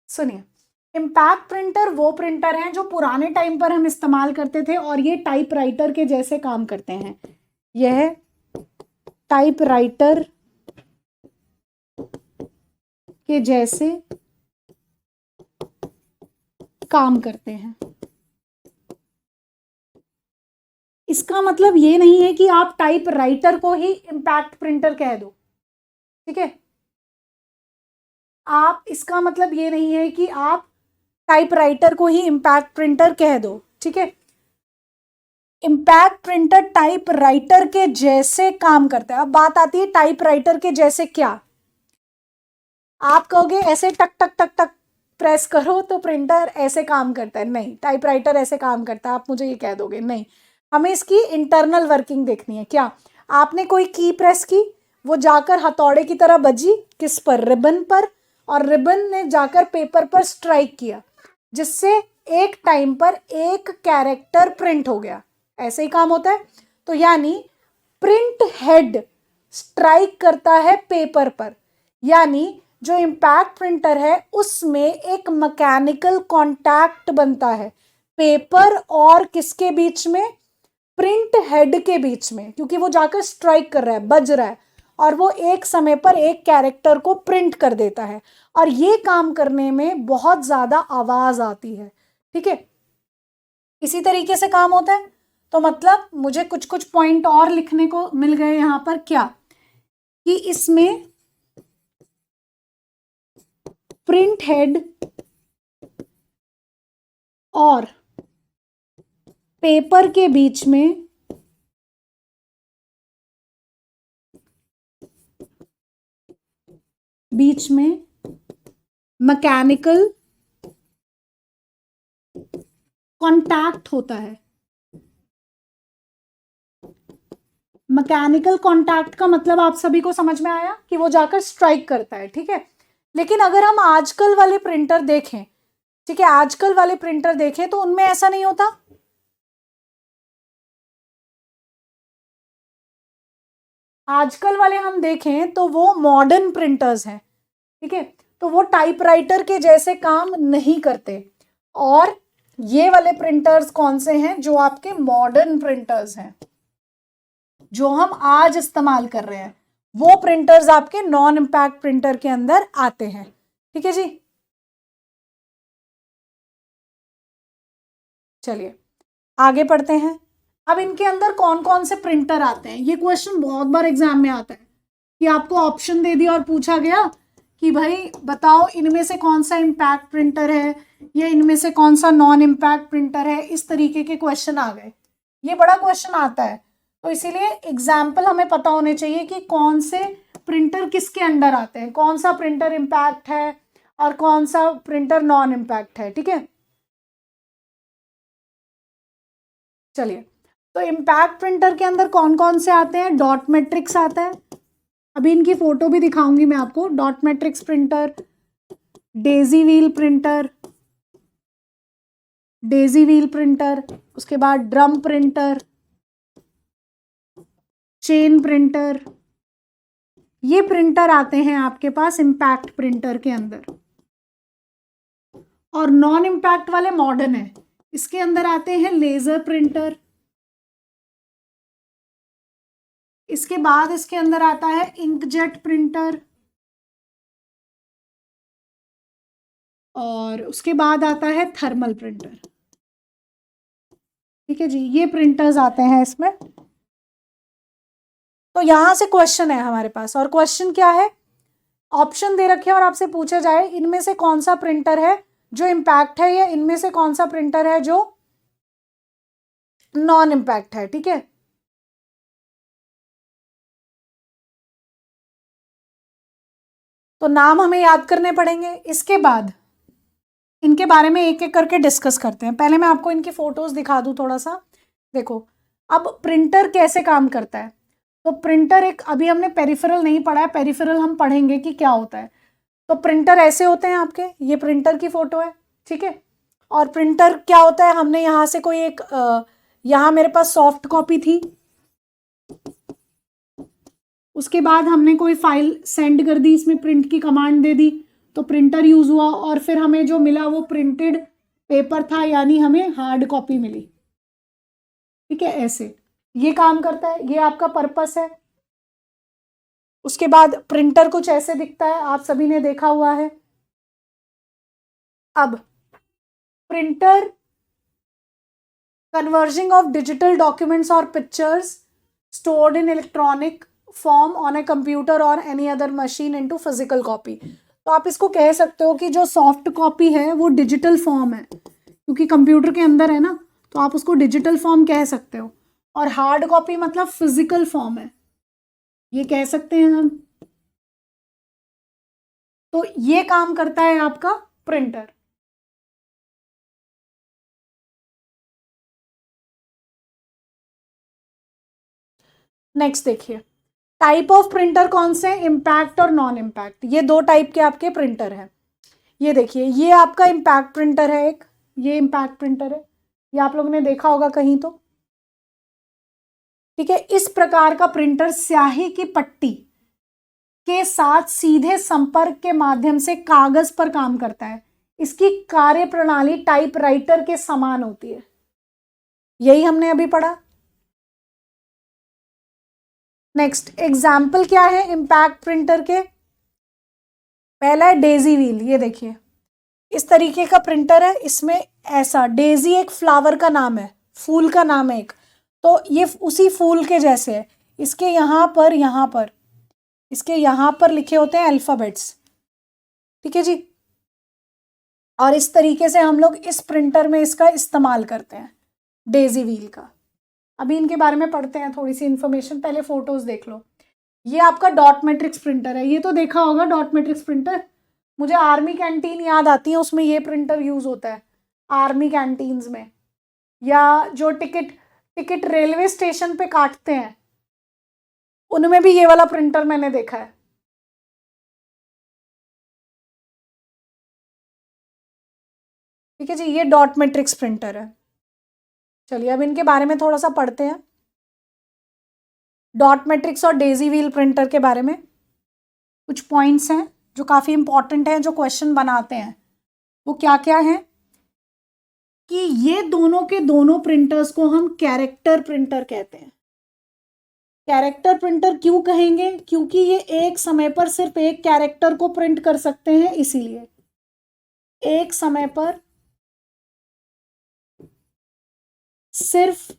सुनिए, इम्पैक्ट प्रिंटर वो प्रिंटर हैं जो पुराने टाइम पर हम इस्तेमाल करते थे और ये टाइपराइटर के जैसे काम करते हैं। यह टाइपराइटर के जैसे काम करते हैं। इसका मतलब ये नहीं है कि आप टाइपराइटर को ही इम्पैक्ट प्रिंटर कह दो, ठीक है। आप, इसका मतलब ये नहीं है कि आप टाइपराइटर को ही इम्पैक्ट प्रिंटर कह दो, ठीक है। इम्पैक्ट प्रिंटर टाइपराइटर के जैसे काम करता है। अब बात आती है टाइपराइटर के जैसे क्या। आप कहोगे ऐसे टक टक टक टक प्रेस करो तो प्रिंटर ऐसे काम करता है, नहीं, टाइपराइटर ऐसे काम करता है, आप मुझे ये कह दोगे, नहीं। हमें इसकी इंटरनल वर्किंग देखनी है। क्या, आपने कोई की प्रेस की, वो जाकर हथौड़े की तरह बजी किस पर, रिबन पर, और रिबन ने जाकर पेपर पर स्ट्राइक किया, जिससे एक टाइम पर एक कैरेक्टर प्रिंट हो गया। ऐसे ही काम होता है। तो यानी प्रिंट हेड स्ट्राइक करता है पेपर पर, यानी जो इम्पैक्ट प्रिंटर है उसमें एक मैकेनिकल कांटेक्ट बनता है पेपर और किसके बीच में, प्रिंट हेड के बीच में, क्योंकि वो जाकर स्ट्राइक कर रहा है, बज रहा है, और वो एक समय पर एक कैरेक्टर को प्रिंट कर देता है। और ये काम करने में बहुत ज्यादा आवाज आती है, ठीक है। इसी तरीके से काम होता है। तो मतलब मुझे कुछ कुछ पॉइंट और लिखने को मिल गए यहां पर, क्या कि इसमें प्रिंट हेड और पेपर के बीच में मैकेनिकल कांटेक्ट होता है। मैकेनिकल कांटेक्ट का मतलब आप सभी को समझ में आया कि वो जाकर स्ट्राइक करता है, ठीक है। लेकिन अगर हम आजकल वाले प्रिंटर देखें, ठीक है, आजकल वाले प्रिंटर देखें तो उनमें ऐसा नहीं होता। आजकल वाले हम देखें तो वो मॉडर्न प्रिंटर्स हैं, ठीक है। तो वो टाइपराइटर के जैसे काम नहीं करते। और ये वाले प्रिंटर्स कौन से हैं, जो आपके मॉडर्न प्रिंटर्स हैं, जो हम आज इस्तेमाल कर रहे हैं, वो प्रिंटर्स आपके नॉन इम्पैक्ट प्रिंटर के अंदर आते हैं, ठीक है जी। चलिए आगे पढ़ते हैं। अब इनके अंदर कौन कौन से प्रिंटर आते हैं, ये क्वेश्चन बहुत बार एग्जाम में आता है कि आपको ऑप्शन दे दिया और पूछा गया कि भाई बताओ इनमें से कौन सा इम्पैक्ट प्रिंटर है या इनमें से कौन सा नॉन इम्पैक्ट प्रिंटर है। इस तरीके के क्वेश्चन आ गए, ये बड़ा क्वेश्चन आता है। तो इसीलिए एग्जाम्पल हमें पता होने चाहिए कि कौन से प्रिंटर किसके अंडर आते हैं, कौन सा प्रिंटर इम्पैक्ट है और कौन सा प्रिंटर नॉन इम्पैक्ट है, ठीक है। चलिए, तो इम्पैक्ट प्रिंटर के अंदर कौन कौन से आते हैं, डॉट मैट्रिक्स आता है, अभी इनकी फोटो भी दिखाऊंगी मैं आपको। Dot matrix printer, Daisy wheel printer, उसके बाद ड्रम प्रिंटर, चेन प्रिंटर, ये प्रिंटर आते हैं आपके पास इम्पैक्ट प्रिंटर के अंदर। और नॉन इम्पैक्ट वाले मॉडर्न है, इसके अंदर आते हैं लेजर प्रिंटर, इसके बाद इसके अंदर आता है इंकजेट प्रिंटर, और उसके बाद आता है थर्मल प्रिंटर, ठीक है जी। ये प्रिंटर्स आते हैं इसमें। तो यहां से क्वेश्चन है हमारे पास, और क्वेश्चन क्या है, ऑप्शन दे रखे और आपसे पूछा जाए इनमें से कौन सा प्रिंटर है जो इम्पैक्ट है या इनमें से कौन सा प्रिंटर है जो नॉन इम्पैक्ट है, ठीक है। तो नाम हमें याद करने पड़ेंगे। इसके बाद इनके बारे में एक एक करके डिस्कस करते हैं। पहले मैं आपको इनकी फोटोज दिखा दूं थोड़ा सा। देखो, अब प्रिंटर कैसे काम करता है। तो प्रिंटर एक, अभी हमने पेरिफेरल नहीं पढ़ा है, पेरिफेरल हम पढ़ेंगे कि क्या होता है। तो प्रिंटर ऐसे होते हैं आपके, ये प्रिंटर की फोटो है, ठीक है। और प्रिंटर क्या होता है, हमने यहाँ से कोई एक यहाँ मेरे पास सॉफ्ट कॉपी थी, उसके बाद हमने कोई फाइल सेंड कर दी, इसमें प्रिंट की कमांड दे दी, तो प्रिंटर यूज हुआ और फिर हमें जो मिला वो प्रिंटेड पेपर था, यानी हमें हार्ड कॉपी मिली। ठीक है, ऐसे ये काम करता है, ये आपका पर्पस है। उसके बाद प्रिंटर कुछ ऐसे दिखता है, आप सभी ने देखा हुआ है। अब printer converging of digital documents और pictures stored in electronic form on a computer or any other machine into physical copy। तो आप इसको कह सकते हो कि जो सॉफ्ट कॉपी है वो डिजिटल फॉर्म है, क्योंकि कंप्यूटर के अंदर है ना, तो आप उसको डिजिटल फॉर्म कह सकते हो। और हार्ड कॉपी मतलब फिजिकल फॉर्म है, ये कह सकते हैं हम। तो ये काम करता है आपका प्रिंटर। नेक्स्ट देखिए, टाइप ऑफ प्रिंटर कौन से, इम्पैक्ट और नॉन इम्पैक्ट। ये दो टाइप के आपके प्रिंटर हैं। ये देखिए, ये आपका इम्पैक्ट प्रिंटर है एक, ये इम्पैक्ट प्रिंटर है, ये आप लोगों ने देखा होगा कहीं तो। ठीक है, इस प्रकार का प्रिंटर स्याही की पट्टी के साथ सीधे संपर्क के माध्यम से कागज पर काम करता है। इसकी कार्य प्रणाली टाइपराइटर के समान होती है, यही हमने अभी पढ़ा। नेक्स्ट एग्जाम्पल क्या है इम्पैक्ट प्रिंटर के, पहला है डेजी व्हील। ये देखिए, इस तरीके का प्रिंटर है, इसमें ऐसा, डेजी एक फ्लावर का नाम है, फूल का नाम है एक, तो ये उसी फूल के जैसे है। इसके इसके यहाँ पर लिखे होते हैं अल्फाबेट्स। ठीक है जी, और इस तरीके से हम लोग इस प्रिंटर में इसका इस्तेमाल करते हैं, डेजी व्हील का। अभी इनके बारे में पढ़ते हैं थोड़ी सी इंफॉर्मेशन, पहले फोटोज देख लो। ये आपका डॉट मैट्रिक्स प्रिंटर है, ये तो देखा होगा डॉट मैट्रिक्स प्रिंटर। मुझे आर्मी कैंटीन याद आती है, उसमें ये प्रिंटर यूज होता है आर्मी कैंटीन्स में, या जो टिकट रेलवे स्टेशन पे काटते हैं उनमें भी ये वाला प्रिंटर मैंने देखा है। ठीक है जी, ये डॉट मैट्रिक्स प्रिंटर है। चलिए अब इनके बारे में थोड़ा सा पढ़ते हैं, डॉट मैट्रिक्स और डेजी व्हील प्रिंटर के बारे में कुछ पॉइंट्स हैं जो काफ़ी इंपॉर्टेंट हैं, जो क्वेश्चन बनाते हैं। वो क्या क्या है कि ये दोनों के दोनों प्रिंटर्स को हम कैरेक्टर प्रिंटर कहते हैं। कैरेक्टर प्रिंटर क्यों कहेंगे, क्योंकि ये एक समय पर सिर्फ एक कैरेक्टर को प्रिंट कर सकते हैं, इसीलिए एक समय पर सिर्फ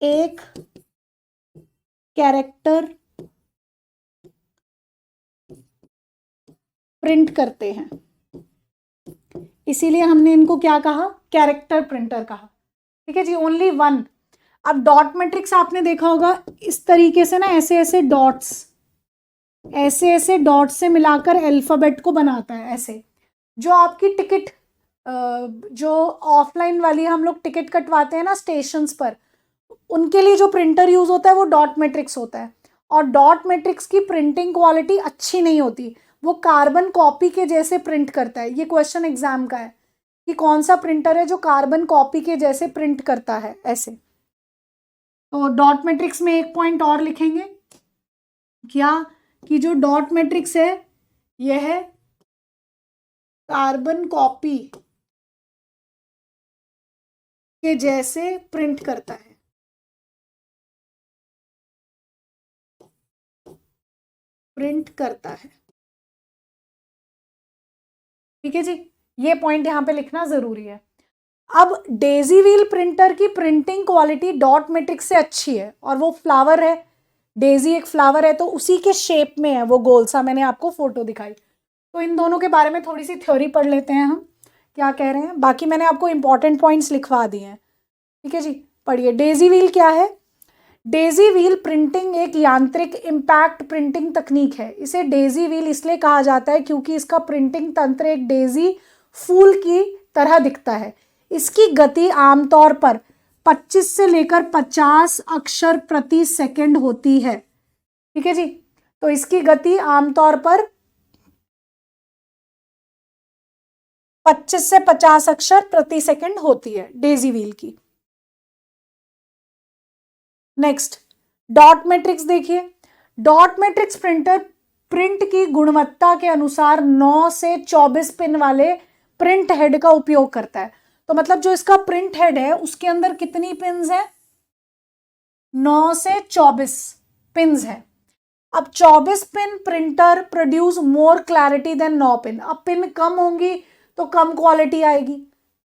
एक कैरेक्टर प्रिंट करते हैं, इसीलिए हमने इनको क्या कहा, कैरेक्टर प्रिंटर कहा। ठीक है जी, ओनली वन। अब डॉट मैट्रिक्स आपने देखा होगा, इस तरीके से ना ऐसे ऐसे डॉट्स से मिलाकर अल्फाबेट को बनाता है ऐसे। जो आपकी टिकट जो ऑफलाइन वाली हम लोग टिकट कटवाते हैं ना स्टेशंस पर, उनके लिए जो प्रिंटर यूज होता है वो डॉट मैट्रिक्स होता है। और डॉट मैट्रिक्स की प्रिंटिंग क्वालिटी अच्छी नहीं होती, वो कार्बन कॉपी के जैसे प्रिंट करता है। ये क्वेश्चन एग्जाम का है कि कौन सा प्रिंटर है जो कार्बन कॉपी के जैसे प्रिंट करता है ऐसे। तो डॉट मैट्रिक्स में एक पॉइंट और लिखेंगे क्या, कि जो डॉट मैट्रिक्स है यह है कार्बन कॉपी के जैसे प्रिंट करता है। ठीक है जी, ये पॉइंट यहां पे लिखना जरूरी है। अब डेजी व्हील प्रिंटर की प्रिंटिंग क्वालिटी डॉट मैट्रिक्स से अच्छी है, और वो फ्लावर है, डेजी एक फ्लावर है तो उसी के शेप में है वो गोल सा, मैंने आपको फोटो दिखाई। तो इन दोनों के बारे में थोड़ी सी थ्योरी पढ़ लेते हैं हम, क्या कह रहे हैं। बाकी मैंने आपको इंपॉर्टेंट पॉइंट्स लिखवा दिए हैं। ठीक है जी, पढ़िए। डेजी व्हील क्या है, डेजी व्हील प्रिंटिंग एक यांत्रिक इम्पैक्ट प्रिंटिंग तकनीक है। इसे डेजी व्हील इसलिए कहा जाता है क्योंकि इसका प्रिंटिंग तंत्र एक डेजी फूल की तरह दिखता है। इसकी गति आमतौर पर 25 से लेकर 50 अक्षर प्रति सेकंड होती है। ठीक है जी, तो इसकी गति आमतौर पर 25 से 50 अक्षर प्रति सेकंड होती है डेजी व्हील की। नेक्स्ट डॉट मैट्रिक्स देखिए, डॉट मैट्रिक्स प्रिंटर प्रिंट की गुणवत्ता के अनुसार 9 से 24 पिन वाले प्रिंट हेड का उपयोग करता है। तो मतलब जो इसका प्रिंट हेड है उसके अंदर कितनी पिन्स है? 9 से 24 पिन्स है। अब 24 pin printer produce more clarity than 9 pin. अब पिन कम होंगी तो कम क्वालिटी आएगी,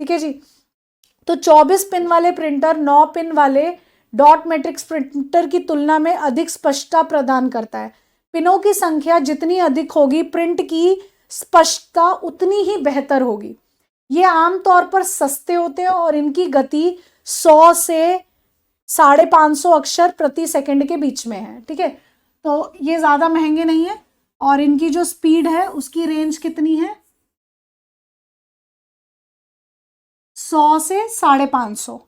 ठीक है जी। तो 24 पिन वाले प्रिंटर 9 पिन वाले डॉट मैट्रिक्स प्रिंटर की तुलना में अधिक स्पष्टता प्रदान करता है। पिनों की संख्या जितनी अधिक होगी प्रिंट की स्पष्टता उतनी ही बेहतर होगी। ये आमतौर पर सस्ते होते हैं और इनकी गति 100 से 550 अक्षर प्रति सेकंड के बीच में है, ठीक है। तो ये ज्यादा महंगे नहीं है और इनकी जो स्पीड है उसकी रेंज कितनी है? 100 से 550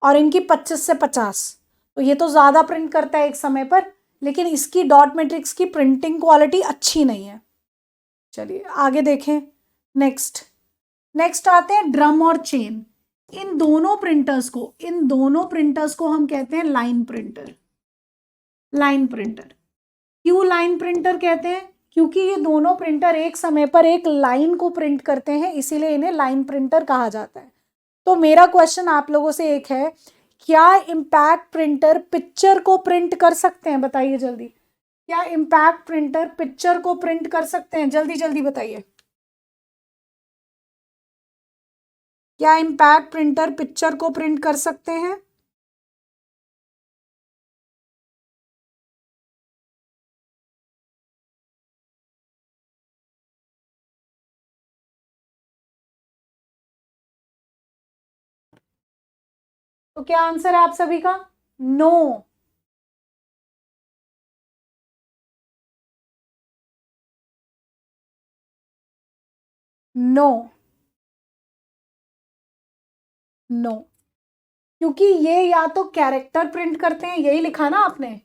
और इनकी 25 से 50। तो ये तो ज्यादा प्रिंट करता है एक समय पर, लेकिन इसकी डॉट मैट्रिक्स की प्रिंटिंग क्वालिटी अच्छी नहीं है। चलिए आगे देखें। नेक्स्ट आते हैं ड्रम और चेन। इन दोनों प्रिंटर्स को हम कहते हैं लाइन प्रिंटर। क्यों लाइन प्रिंटर कहते हैं? क्योंकि ये दोनों प्रिंटर एक समय पर एक लाइन को प्रिंट करते हैं, इसीलिए इन्हें लाइन प्रिंटर कहा जाता है। तो मेरा क्वेश्चन आप लोगों से एक है, क्या इम्पैक्ट प्रिंटर पिक्चर को प्रिंट कर सकते हैं? बताइए जल्दी। क्या इम्पैक्ट प्रिंटर पिक्चर को प्रिंट कर सकते हैं? जल्दी जल्दी बताइए। क्या इम्पैक्ट प्रिंटर पिक्चर को प्रिंट कर सकते हैं? तो क्या आंसर है आप सभी का? नो। नो नो, क्योंकि ये या तो कैरेक्टर प्रिंट करते हैं, यही लिखा ना आपने,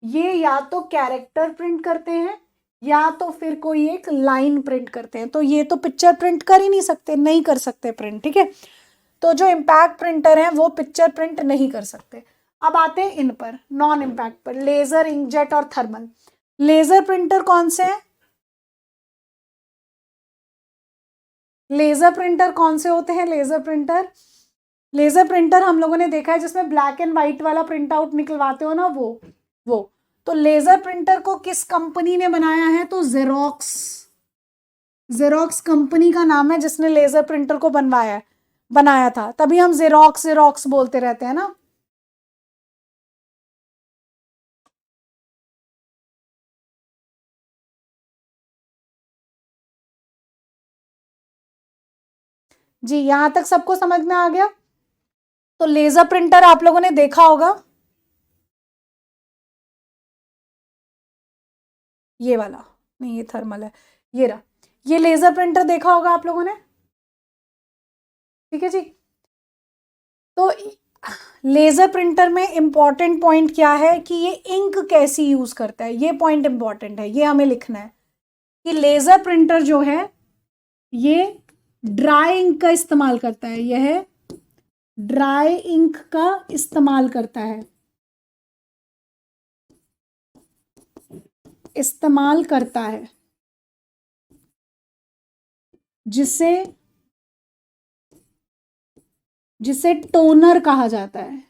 ये या तो कैरेक्टर प्रिंट करते हैं या तो फिर कोई एक लाइन प्रिंट करते हैं। तो ये तो पिक्चर प्रिंट कर ही नहीं सकते, नहीं कर सकते प्रिंट, ठीक है। तो जो इम्पैक्ट प्रिंटर है वो पिक्चर प्रिंट नहीं कर सकते। अब आते हैं इन पर, नॉन इम्पैक्ट पर, लेजर, इंकजेट और थर्मल। लेजर प्रिंटर कौन से हैं? लेजर प्रिंटर कौन से होते हैं? लेजर प्रिंटर हम लोगों ने देखा है जिसमें ब्लैक एंड व्हाइट वाला प्रिंट आउट निकलवाते हो ना, वो तो लेजर प्रिंटर को किस कंपनी ने बनाया है? तो जेरोक्स कंपनी का नाम है जिसने लेजर प्रिंटर को बनाया था। तभी हम जेरोक्स बोलते रहते हैं ना। जी, यहां तक सबको समझ में आ गया? तो लेजर प्रिंटर आप लोगों ने देखा होगा, ये वाला नहीं, ये थर्मल है, ये रहा, ये लेजर प्रिंटर देखा होगा आप लोगों ने, ठीक है जी। तो लेजर प्रिंटर में इंपॉर्टेंट पॉइंट क्या है कि ये इंक कैसी यूज करता है, ये पॉइंट इंपॉर्टेंट है, ये हमें लिखना है कि लेजर प्रिंटर जो है ये ड्राई इंक का इस्तेमाल करता है। यह ड्राई इंक का इस्तेमाल करता है, जिसे टोनर कहा जाता है।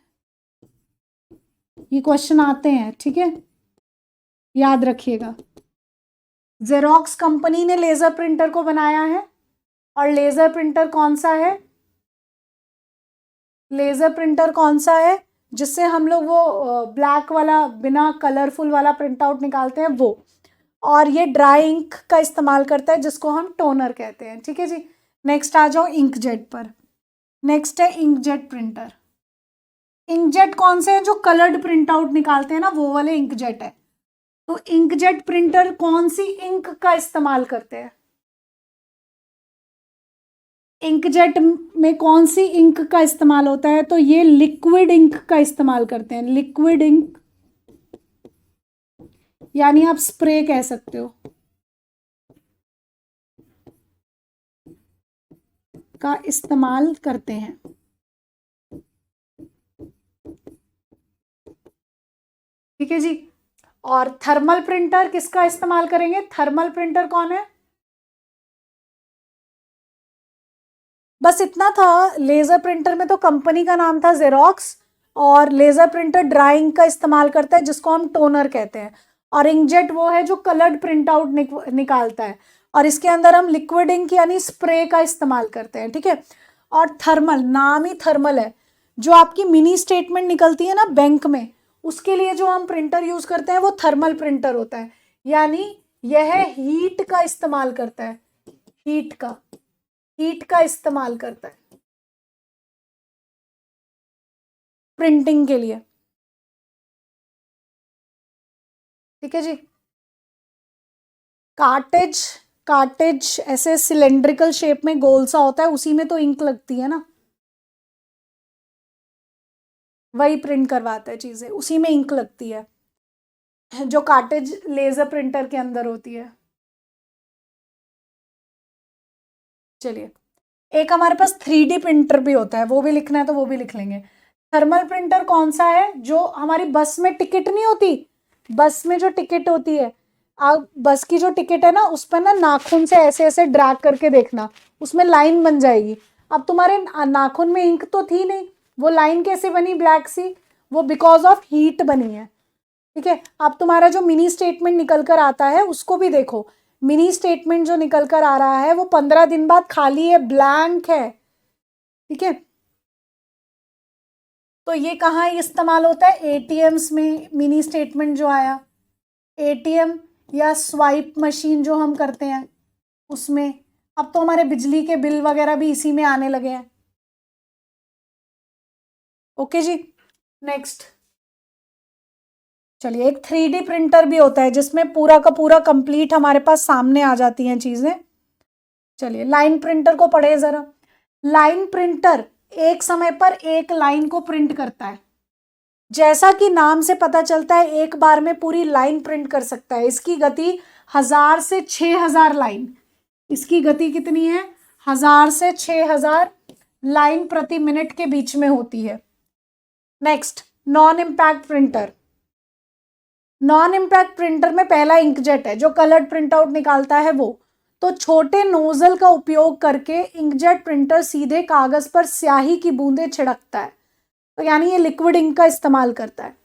ये क्वेश्चन आते हैं, ठीक है, याद रखिएगा। जेरोक्स कंपनी ने लेजर प्रिंटर को बनाया है और लेजर प्रिंटर कौन सा है जिससे हम लोग वो ब्लैक वाला बिना कलरफुल वाला प्रिंट आउट निकालते हैं, वो। और ये ड्राई इंक का इस्तेमाल करता है जिसको हम टोनर कहते हैं, ठीक है जी। नेक्स्ट आ जाओ इंकजेट पर। नेक्स्ट है इंकजेट प्रिंटर। इंकजेट कौन से हैं? जो कलर्ड प्रिंट आउट निकालते हैं ना, वो वाले इंकजेट है। तो इंकजेट प्रिंटर कौन सी इंक का इस्तेमाल करते हैं? इंकजेट में कौन सी इंक का इस्तेमाल होता है? तो ये लिक्विड इंक का इस्तेमाल करते हैं। लिक्विड इंक यानी आप स्प्रे कह सकते हो, का इस्तेमाल करते हैं, ठीक है जी। और थर्मल प्रिंटर किसका इस्तेमाल करेंगे? थर्मल प्रिंटर कौन है? बस इतना था। लेजर प्रिंटर में तो कंपनी का नाम था जेरोक्स, और लेजर प्रिंटर ड्राइंग का इस्तेमाल करता है जिसको हम टोनर कहते हैं, और इंकजेट वो है जो कलर्ड प्रिंट आउट निकालता है, और इसके अंदर हम लिक्विड इंक यानी स्प्रे का इस्तेमाल करते हैं, ठीक है। और थर्मल, नाम ही थर्मल है। जो आपकी मिनी स्टेटमेंट निकलती है ना बैंक में, उसके लिए जो हम प्रिंटर यूज करते हैं वो थर्मल प्रिंटर होता है, यानी यह हीट का इस्तेमाल करता है, हीट का इस्तेमाल करता है प्रिंटिंग के लिए, ठीक है जी। कार्टेज, कार्टेज ऐसे सिलेंड्रिकल शेप में गोल सा होता है, उसी में तो इंक लगती है ना, वही प्रिंट करवाता है चीजें, उसी में इंक लगती है, जो कार्टेज लेजर प्रिंटर के अंदर होती है। चलिए, एक हमारे पास 3D प्रिंटर भी होता है, वो भी लिखना है तो वो भी लिख लेंगे। थर्मल प्रिंटर कौन सा है? जो हमारी बस में टिकट नहीं होती, बस में जो टिकट होती है, आप बस की जो टिकट है ना, उस पर ना नाखून से ऐसे ऐसे ड्रैग करके देखना, उसमें लाइन बन जाएगी। अब तुम्हारे नाखून में इंक तो थी नहीं, वो लाइन कैसे बनी ब्लैक सी? वो बिकॉज ऑफ हीट बनी है, ठीक है। अब तुम्हारा जो मिनी स्टेटमेंट निकल कर आता है उसको भी देखो, मिनी स्टेटमेंट जो निकल कर आ रहा है वो 15 दिन बाद खाली है, ब्लैंक है, ठीक है। तो ये कहाँ इस्तेमाल होता है? एटीएम्स में मिनी स्टेटमेंट जो आया, एटीएम या स्वाइप मशीन जो हम करते हैं उसमें। अब तो हमारे बिजली के बिल वगैरह भी इसी में आने लगे हैं। ओके जी, नेक्स्ट। चलिए, एक 3D प्रिंटर भी होता है जिसमें पूरा का पूरा कंप्लीट हमारे पास सामने आ जाती हैं चीजें। चलिए, लाइन प्रिंटर को पढ़े जरा। लाइन प्रिंटर एक समय पर एक लाइन को प्रिंट करता है, जैसा कि नाम से पता चलता है एक बार में पूरी लाइन प्रिंट कर सकता है। इसकी गति 1000 से 6000 लाइन, इसकी गति कितनी है? 1000 से 6000 लाइन प्रति मिनट के बीच में होती है। Next, non impact printer. Non impact printer में पहला इंकजेट है जो कलर्ड प्रिंट आउट निकालता है वो, तो छोटे नोजल का उपयोग करके इंकजेट प्रिंटर सीधे कागज पर स्याही की बूंदें छिड़कता है, तो यानी ये लिक्विड इंक का इस्तेमाल करता है।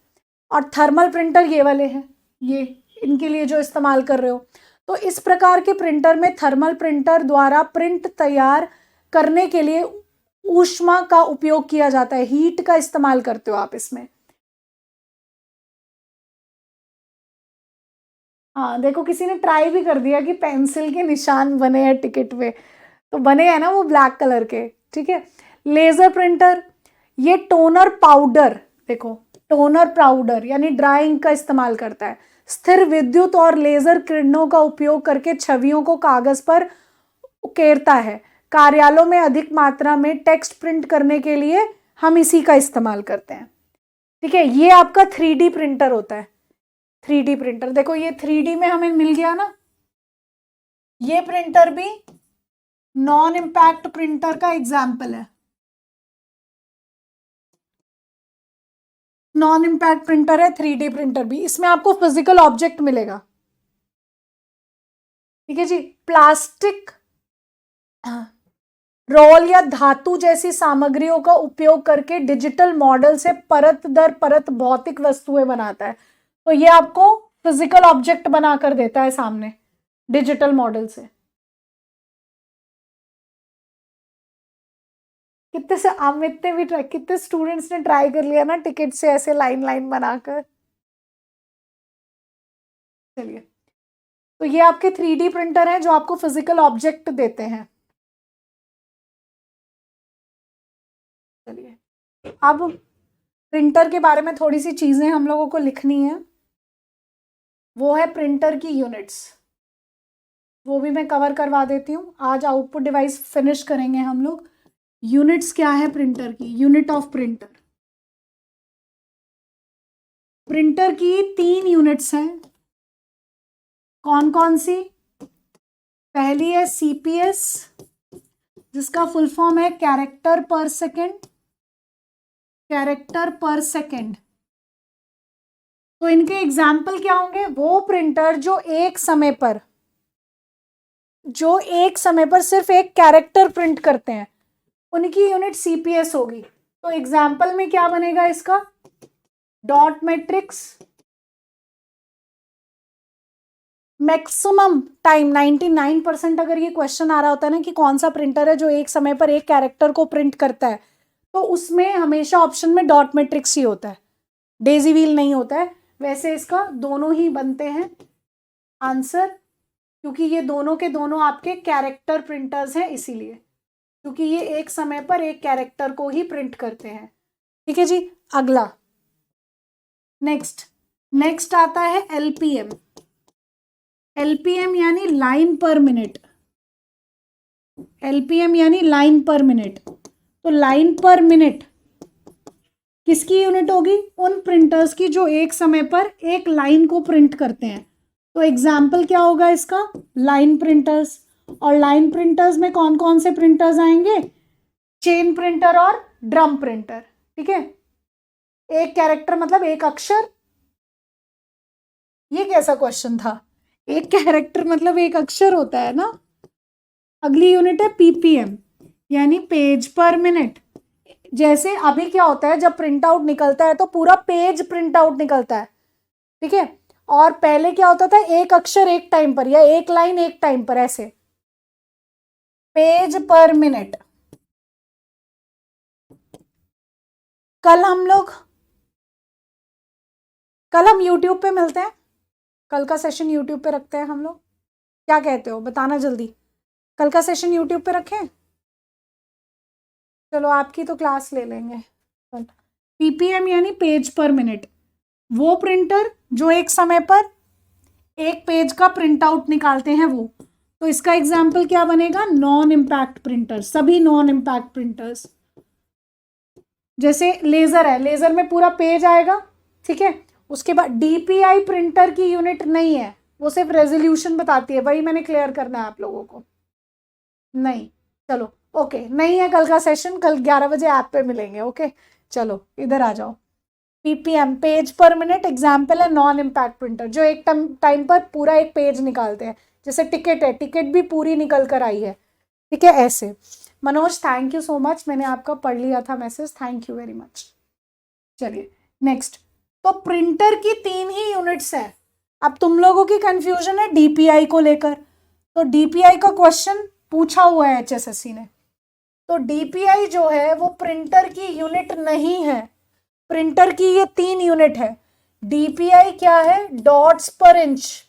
और थर्मल प्रिंटर ये वाले हैं, ये इनके लिए जो इस्तेमाल कर रहे हो। तो इस प्रकार के प्रिंटर में थर्मल प्रिंटर द्वारा प्रिंट तैयार करने के लिए ऊष्मा का उपयोग किया जाता है, हीट का इस्तेमाल करते हो आप इसमें। हाँ देखो, किसी ने ट्राई भी कर दिया कि पेंसिल के निशान बने हैं टिकट पे, तो बने हैं ना वो ब्लैक कलर के, ठीक है। लेजर प्रिंटर, ये टोनर पाउडर, देखो टोनर पाउडर यानी ड्राइंग का इस्तेमाल करता है, स्थिर विद्युत और लेजर किरणों का उपयोग करके छवियों को कागज पर उकेरता है। कार्यालयों में अधिक मात्रा में टेक्स्ट प्रिंट करने के लिए हम इसी का इस्तेमाल करते हैं, ठीक है। ये आपका 3D प्रिंटर होता है। 3D प्रिंटर देखो, ये 3D में हमें मिल गया ना, ये प्रिंटर भी नॉन इम्पैक्ट प्रिंटर का एग्जाम्पल है। नॉन इम्पैक्ट प्रिंटर है 3D प्रिंटर भी, इसमें आपको फिजिकल ऑब्जेक्ट मिलेगा, ठीक है जी। प्लास्टिक, रोल या धातु जैसी सामग्रियों का उपयोग करके डिजिटल मॉडल से परत दर परत भौतिक वस्तुएं बनाता है, तो ये आपको फिजिकल ऑब्जेक्ट बनाकर देता है सामने डिजिटल मॉडल से। कितने से अमित ने भी ट्राई, कितने स्टूडेंट्स ने ट्राई कर लिया ना टिकट से ऐसे लाइन लाइन बनाकर। चलिए, तो ये आपके 3D प्रिंटर हैं जो आपको फिजिकल ऑब्जेक्ट देते हैं। चलिए, अब प्रिंटर के बारे में थोड़ी सी चीजें हम लोगों को लिखनी है, वो है प्रिंटर की यूनिट्स, वो भी मैं कवर करवा देती हूँ। आज आउटपुट डिवाइस फिनिश करेंगे हम लोग। यूनिट्स क्या है प्रिंटर की? यूनिट ऑफ प्रिंटर, प्रिंटर की 3 यूनिट्स हैं। कौन कौन सी? पहली है CPS, जिसका फुल फॉर्म है character per second, character per second. तो इनके एग्जाम्पल क्या होंगे? वो प्रिंटर जो एक समय पर सिर्फ एक कैरेक्टर प्रिंट करते हैं, उनकी यूनिट सीपीएस होगी। तो एग्जाम्पल में क्या बनेगा इसका? Dot matrix maximum time 99%। अगर ये क्वेश्चन आ रहा होता है ना कि कौन सा प्रिंटर है जो एक समय पर एक कैरेक्टर को प्रिंट करता है, तो उसमें हमेशा ऑप्शन में डॉट मैट्रिक्स ही होता है, डेजी व्हील नहीं होता है। वैसे इसका दोनों ही बनते हैं आंसर, क्योंकि ये दोनों के दोनों आपके कैरेक्टर प्रिंटर्स हैं, इसीलिए, क्योंकि ये एक समय पर एक कैरेक्टर को ही प्रिंट करते हैं। ठीक है जी। अगला नेक्स्ट आता है एलपीएम। एलपीएम यानी लाइन पर मिनट। एलपीएम यानी लाइन पर मिनट। तो लाइन पर मिनट किसकी यूनिट होगी? उन प्रिंटर्स की जो एक समय पर एक लाइन को प्रिंट करते हैं। तो एग्जाम्पल क्या होगा इसका? Line printers. और लाइन प्रिंटर्स में कौन कौन से प्रिंटर्स आएंगे? चेन प्रिंटर और ड्रम प्रिंटर। ठीक है, एक कैरेक्टर मतलब एक अक्षर। ये कैसा क्वेश्चन था? एक कैरेक्टर मतलब एक अक्षर होता है ना। अगली यूनिट है पीपीएम यानी पेज पर मिनट। जैसे अभी क्या होता है, जब प्रिंट आउट निकलता है तो पूरा पेज प्रिंट आउट निकलता है। ठीक है, और पहले क्या होता था? एक अक्षर एक टाइम पर या एक लाइन एक टाइम पर, ऐसे। पेज पर मिनट। कल हम YouTube पे मिलते हैं। कल का सेशन YouTube पे रखते हैं हम लोग। क्या कहते हो? बताना जल्दी। कल का सेशन YouTube पे रखें? चलो आपकी तो क्लास ले लेंगे। पीपीएम यानी पेज पर मिनट। वो प्रिंटर जो एक समय पर एक पेज का प्रिंट आउट निकालते हैं वो। तो इसका एग्जाम्पल क्या बनेगा? Non impact printer. सभी नॉन इम्पैक्ट प्रिंटर्स। जैसे लेजर है, लेजर में पूरा पेज आएगा। ठीक है, उसके बाद डीपीआई प्रिंटर की यूनिट नहीं है, वो सिर्फ रेजोल्यूशन बताती है। वही मैंने क्लियर करना है आप लोगों को। नहीं, चलो ओके, नहीं है कल का सेशन। कल 11 बजे ऐप पे मिलेंगे। ओके, चलो इधर आ जाओ। पीपीएम पेज पर मिनट एग्जाम्पल है नॉन इम्पैक्ट प्रिंटर, जो एक टाइम पर पूरा एक पेज निकालते हैं। जैसे टिकट है, टिकट भी पूरी निकल कर आई है। ठीक है, ऐसे। Manoj thank you so much, मैंने आपका पढ़ लिया था message, thank you very much. चलिए नेक्स्ट। तो प्रिंटर की 3 ही यूनिट्स है। अब तुम लोगों की कंफ्यूजन है डीपीआई को लेकर। तो डीपीआई का क्वेश्चन पूछा हुआ है एचएसएससी ने। तो डीपीआई जो है वो प्रिंटर की यूनिट नहीं है। प्रिंटर की ये 3 यूनिट है। डीपीआई क्या है? डॉट्स पर इंच।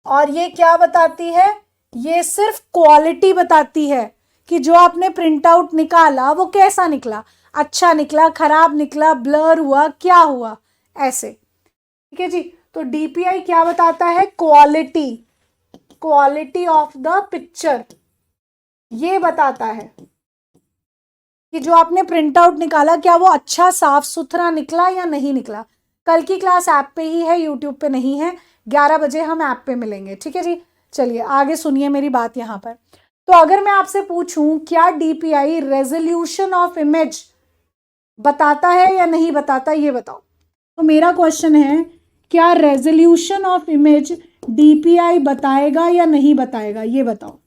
और ये क्या बताती है? ये सिर्फ क्वालिटी बताती है कि जो आपने प्रिंट आउट निकाला वो कैसा निकला, अच्छा निकला, खराब निकला, ब्लर हुआ, क्या हुआ, ऐसे। ठीक है जी। तो डीपीआई क्या बताता है? Quality, quality of the picture ये बताता है कि जो आपने प्रिंट आउट निकाला क्या वो अच्छा साफ सुथरा निकला या नहीं निकला। कल की क्लास ऐप पे ही है, यूट्यूब पे नहीं है। 11 बजे हम ऐप पे मिलेंगे। ठीक है जी। चलिए आगे सुनिए मेरी बात यहाँ पर। तो अगर मैं आपसे पूछूं क्या डीपीआई रेजोल्यूशन ऑफ इमेज बताता है या नहीं बताता, ये बताओ। तो मेरा क्वेश्चन है, क्या रेजोल्यूशन ऑफ इमेज डीपीआई बताएगा या नहीं बताएगा, ये बताओ।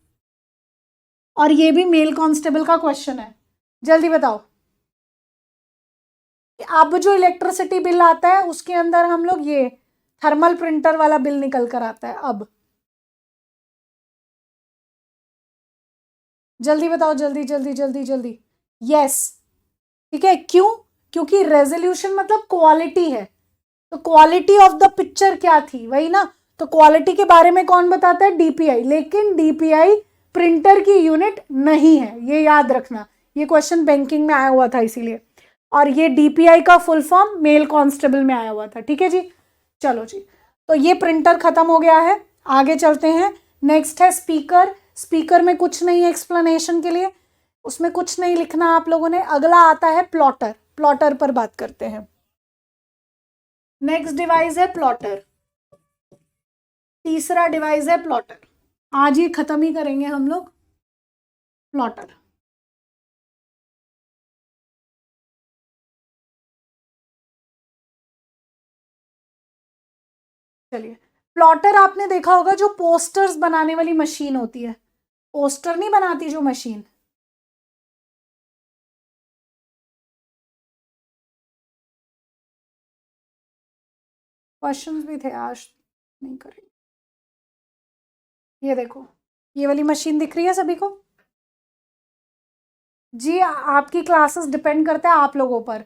और ये भी मेल कांस्टेबल का क्वेश्चन है, जल्दी बताओ। अब जो इलेक्ट्रिसिटी बिल आता है उसके अंदर हम लोग ये थर्मल प्रिंटर वाला बिल निकल कर आता है। अब जल्दी बताओ, जल्दी जल्दी जल्दी जल्दी। यस। ठीक है, क्यों? क्योंकि रेजोल्यूशन मतलब क्वालिटी है। तो क्वालिटी ऑफ द पिक्चर क्या थी, वही ना। तो क्वालिटी के बारे में कौन बताता है? डीपीआई। लेकिन डीपीआई प्रिंटर की यूनिट नहीं है, ये याद रखना। ये क्वेश्चन बैंकिंग में आया हुआ था इसीलिए। और ये डीपीआई का फुल फॉर्म मेल कांस्टेबल में आया हुआ था। ठीक है जी। चलो जी, तो ये प्रिंटर खत्म हो गया है। आगे चलते हैं। नेक्स्ट है स्पीकर। स्पीकर में कुछ नहीं है एक्सप्लेनेशन के लिए, उसमें कुछ नहीं लिखना आप लोगों ने। अगला आता है प्लॉटर। प्लॉटर पर बात करते हैं। नेक्स्ट डिवाइस है प्लॉटर। तीसरा डिवाइस है प्लॉटर। आज ये खत्म ही करेंगे हम लोग प्लॉटर। चलिए, प्लॉटर आपने देखा होगा जो पोस्टर्स बनाने वाली मशीन होती है, पोस्टर नहीं बनाती जो मशीन, क्वेश्चंस भी थे आज, नहीं करेंगे। ये देखो, ये वाली मशीन दिख रही है सभी को? जी, आपकी क्लासेस डिपेंड करता है आप लोगों पर।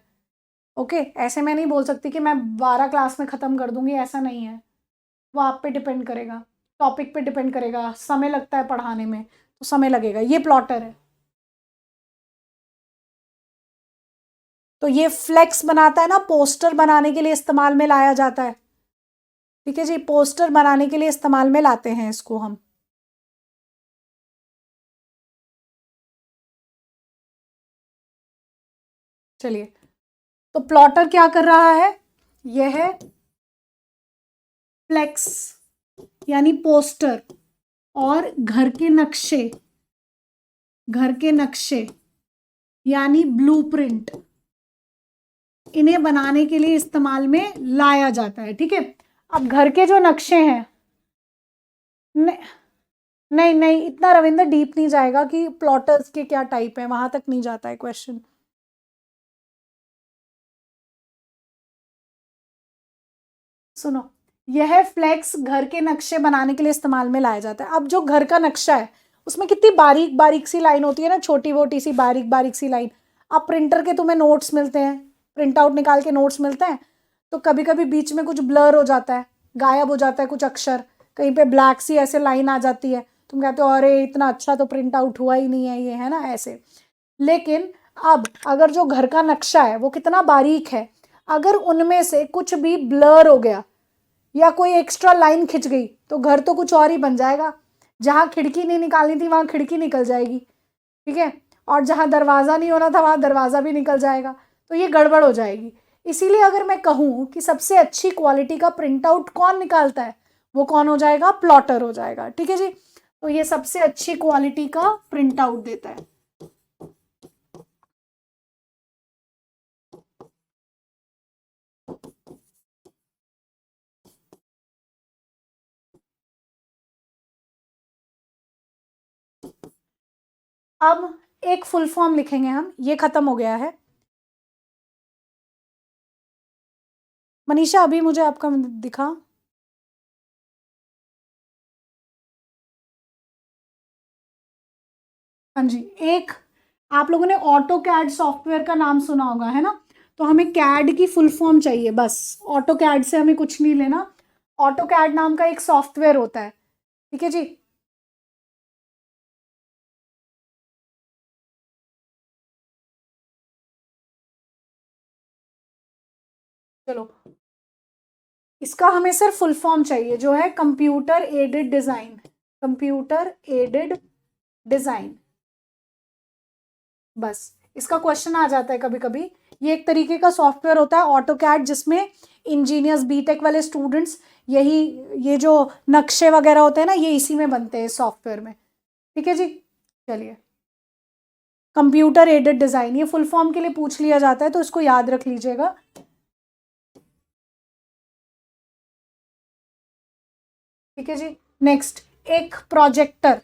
ओके, ऐसे मैं नहीं बोल सकती कि मैं 12 क्लास में ख़त्म कर दूंगी, ऐसा नहीं है। वो आप पे डिपेंड करेगा, टॉपिक पे डिपेंड करेगा, समय लगता है पढ़ाने में तो समय लगेगा। ये प्लॉटर है, तो ये फ्लेक्स बनाता है ना, पोस्टर बनाने के लिए इस्तेमाल में लाया जाता है। ठीक है जी, पोस्टर बनाने के लिए इस्तेमाल में लाते हैं इसको हम। चलिए, तो प्लॉटर क्या कर रहा है, यह है फ्लेक्स यानी पोस्टर, और घर के नक्शे, घर के नक्शे यानी ब्लूप्रिंट, इन्हें बनाने के लिए इस्तेमाल में लाया जाता है। ठीक है, अब घर के जो नक्शे हैं, नहीं नहीं, इतना रविंद्र डीप नहीं जाएगा कि प्लॉटर्स के क्या टाइप है, वहां तक नहीं जाता है क्वेश्चन। सुनो, यह फ्लेक्स घर के नक्शे बनाने के लिए इस्तेमाल में लाया जाता है। अब जो घर का नक्शा है उसमें कितनी बारीक बारीक सी लाइन होती है ना, छोटी मोटी सी बारीक बारीक सी लाइन। अब प्रिंटर के तुम्हें नोट्स मिलते हैं, प्रिंट आउट निकाल के नोट्स मिलते हैं, तो कभी कभी बीच में कुछ ब्लर हो जाता है, गायब हो जाता है कुछ अक्षर, कहीं पे ब्लैक सी ऐसे लाइन आ जाती है, तुम कहते हो अरे इतना अच्छा तो प्रिंट आउट हुआ ही नहीं है ये, है ना ऐसे। लेकिन अब अगर जो घर का नक्शा है वो कितना बारीक है, अगर उनमें से कुछ भी ब्लर हो गया या कोई एक्स्ट्रा लाइन खिंच गई तो घर तो कुछ और ही बन जाएगा। जहां खिड़की नहीं निकालनी थी वहां खिड़की निकल जाएगी, ठीक है, और जहां दरवाजा नहीं होना था वहां दरवाजा भी निकल जाएगा, तो ये गड़बड़ हो जाएगी। इसीलिए अगर मैं कहूं कि सबसे अच्छी क्वालिटी का प्रिंट आउट कौन निकालता है, वो कौन हो जाएगा, प्लॉटर हो जाएगा। ठीक है जी, तो ये सबसे अच्छी क्वालिटी का प्रिंट आउट देता है। अब एक फुल फॉर्म लिखेंगे हम, ये खत्म हो गया है। मनीषा अभी मुझे आपका दिखा, हाँ जी, एक आप लोगों ने ऑटो कैड सॉफ्टवेयर का नाम सुना होगा, है ना, तो हमें कैड की फुल फॉर्म चाहिए बस, ऑटो कैड से हमें कुछ नहीं लेना। ऑटो कैड नाम का एक सॉफ्टवेयर होता है, ठीक है जी। चलो, इसका हमें सिर्फ फुल फॉर्म चाहिए जो है computer aided design, computer aided design, बस। इसका क्वेश्चन आ जाता है कभी कभी। ये एक तरीके का सॉफ्टवेयर होता है ऑटो कैड, जिसमें इंजीनियर्स बीटेक वाले स्टूडेंट्स यही, ये जो नक्शे वगैरह होते हैं ना ये इसी में बनते हैं सॉफ्टवेयर में। ठीक है जी, चलिए, कंप्यूटर एडेड डिजाइन, ये फुल फॉर्म के लिए पूछ लिया जाता है तो इसको याद रख लीजिएगा। ठीक है जी, नेक्स्ट, एक प्रोजेक्टर,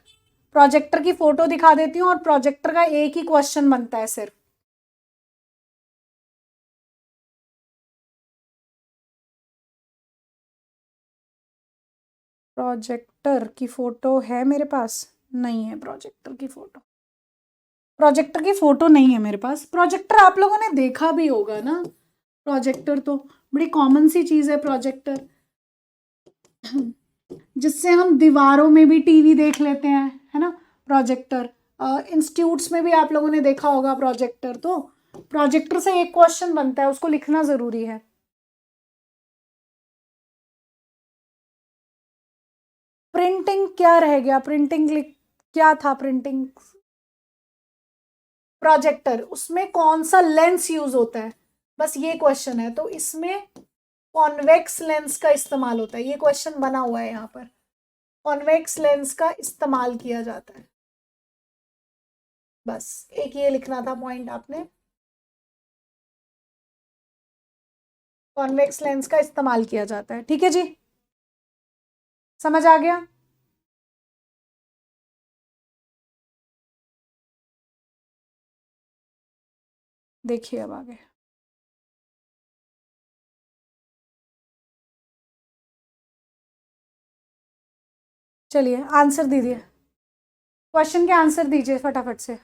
प्रोजेक्टर की फोटो दिखा देती हूँ और प्रोजेक्टर का एक ही क्वेश्चन बनता है सिर्फ। प्रोजेक्टर की फोटो है मेरे पास? नहीं है प्रोजेक्टर की फोटो, प्रोजेक्टर की फोटो नहीं है मेरे पास। प्रोजेक्टर आप लोगों ने देखा भी होगा ना, प्रोजेक्टर तो बड़ी कॉमन सी चीज है प्रोजेक्टर, जिससे हम दीवारों में भी टीवी देख लेते हैं, है ना, प्रोजेक्टर। इंस्टीट्यूट्स में भी आप लोगों ने देखा होगा प्रोजेक्टर। तो प्रोजेक्टर से एक क्वेश्चन बनता है, उसको लिखना जरूरी है। प्रिंटिंग क्या रह गया, प्रिंटिंग क्या था, प्रिंटिंग प्रोजेक्टर, उसमें कौन सा लेंस यूज होता है, बस ये क्वेश्चन है। तो इसमें कॉन्वेक्स लेंस का इस्तेमाल होता है, ये क्वेश्चन बना हुआ है यहाँ पर, कॉन्वेक्स लेंस का इस्तेमाल किया जाता है, बस एक ये लिखना था पॉइंट आपने, कॉन्वेक्स लेंस का इस्तेमाल किया जाता है। ठीक है जी, समझ आ गया? देखिए अब आगे, चलिए आंसर दीजिए, क्वेश्चन के आंसर दीजिए फटाफट से।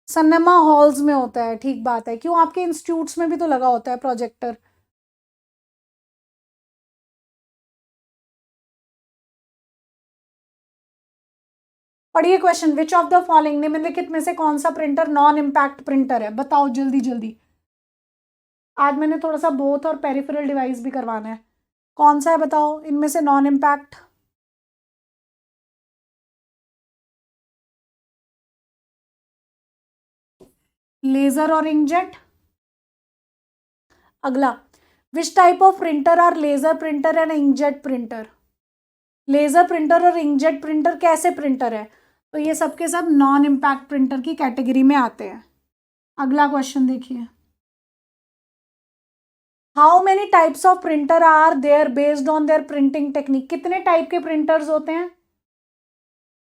सिनेमा हॉल्स में होता है, ठीक बात है। क्यों, आपके इंस्टीट्यूट्स में भी तो लगा होता है प्रोजेक्टर। पढ़िए question, which of the following, निम्नलिखित में से कौन सा प्रिंटर नॉन इम्पैक्ट प्रिंटर है, बताओ जल्दी जल्दी। आज मैंने थोड़ा सा बोथ और पेरिफेरल डिवाइस भी करवाना है। कौन सा है बताओ इनमें से नॉन इम्पैक्ट। लेजर और इंकजेट। अगला, which type of printer are laser printer and inkjet printer. Laser printer और इंकजेट प्रिंटर कैसे प्रिंटर है, तो ये सब के सब नॉन इम्पैक्ट प्रिंटर की कैटेगरी में आते हैं। अगला क्वेश्चन देखिए, how many types of printer are there based on their printing technique. कितने टाइप के प्रिंटर्स होते हैं,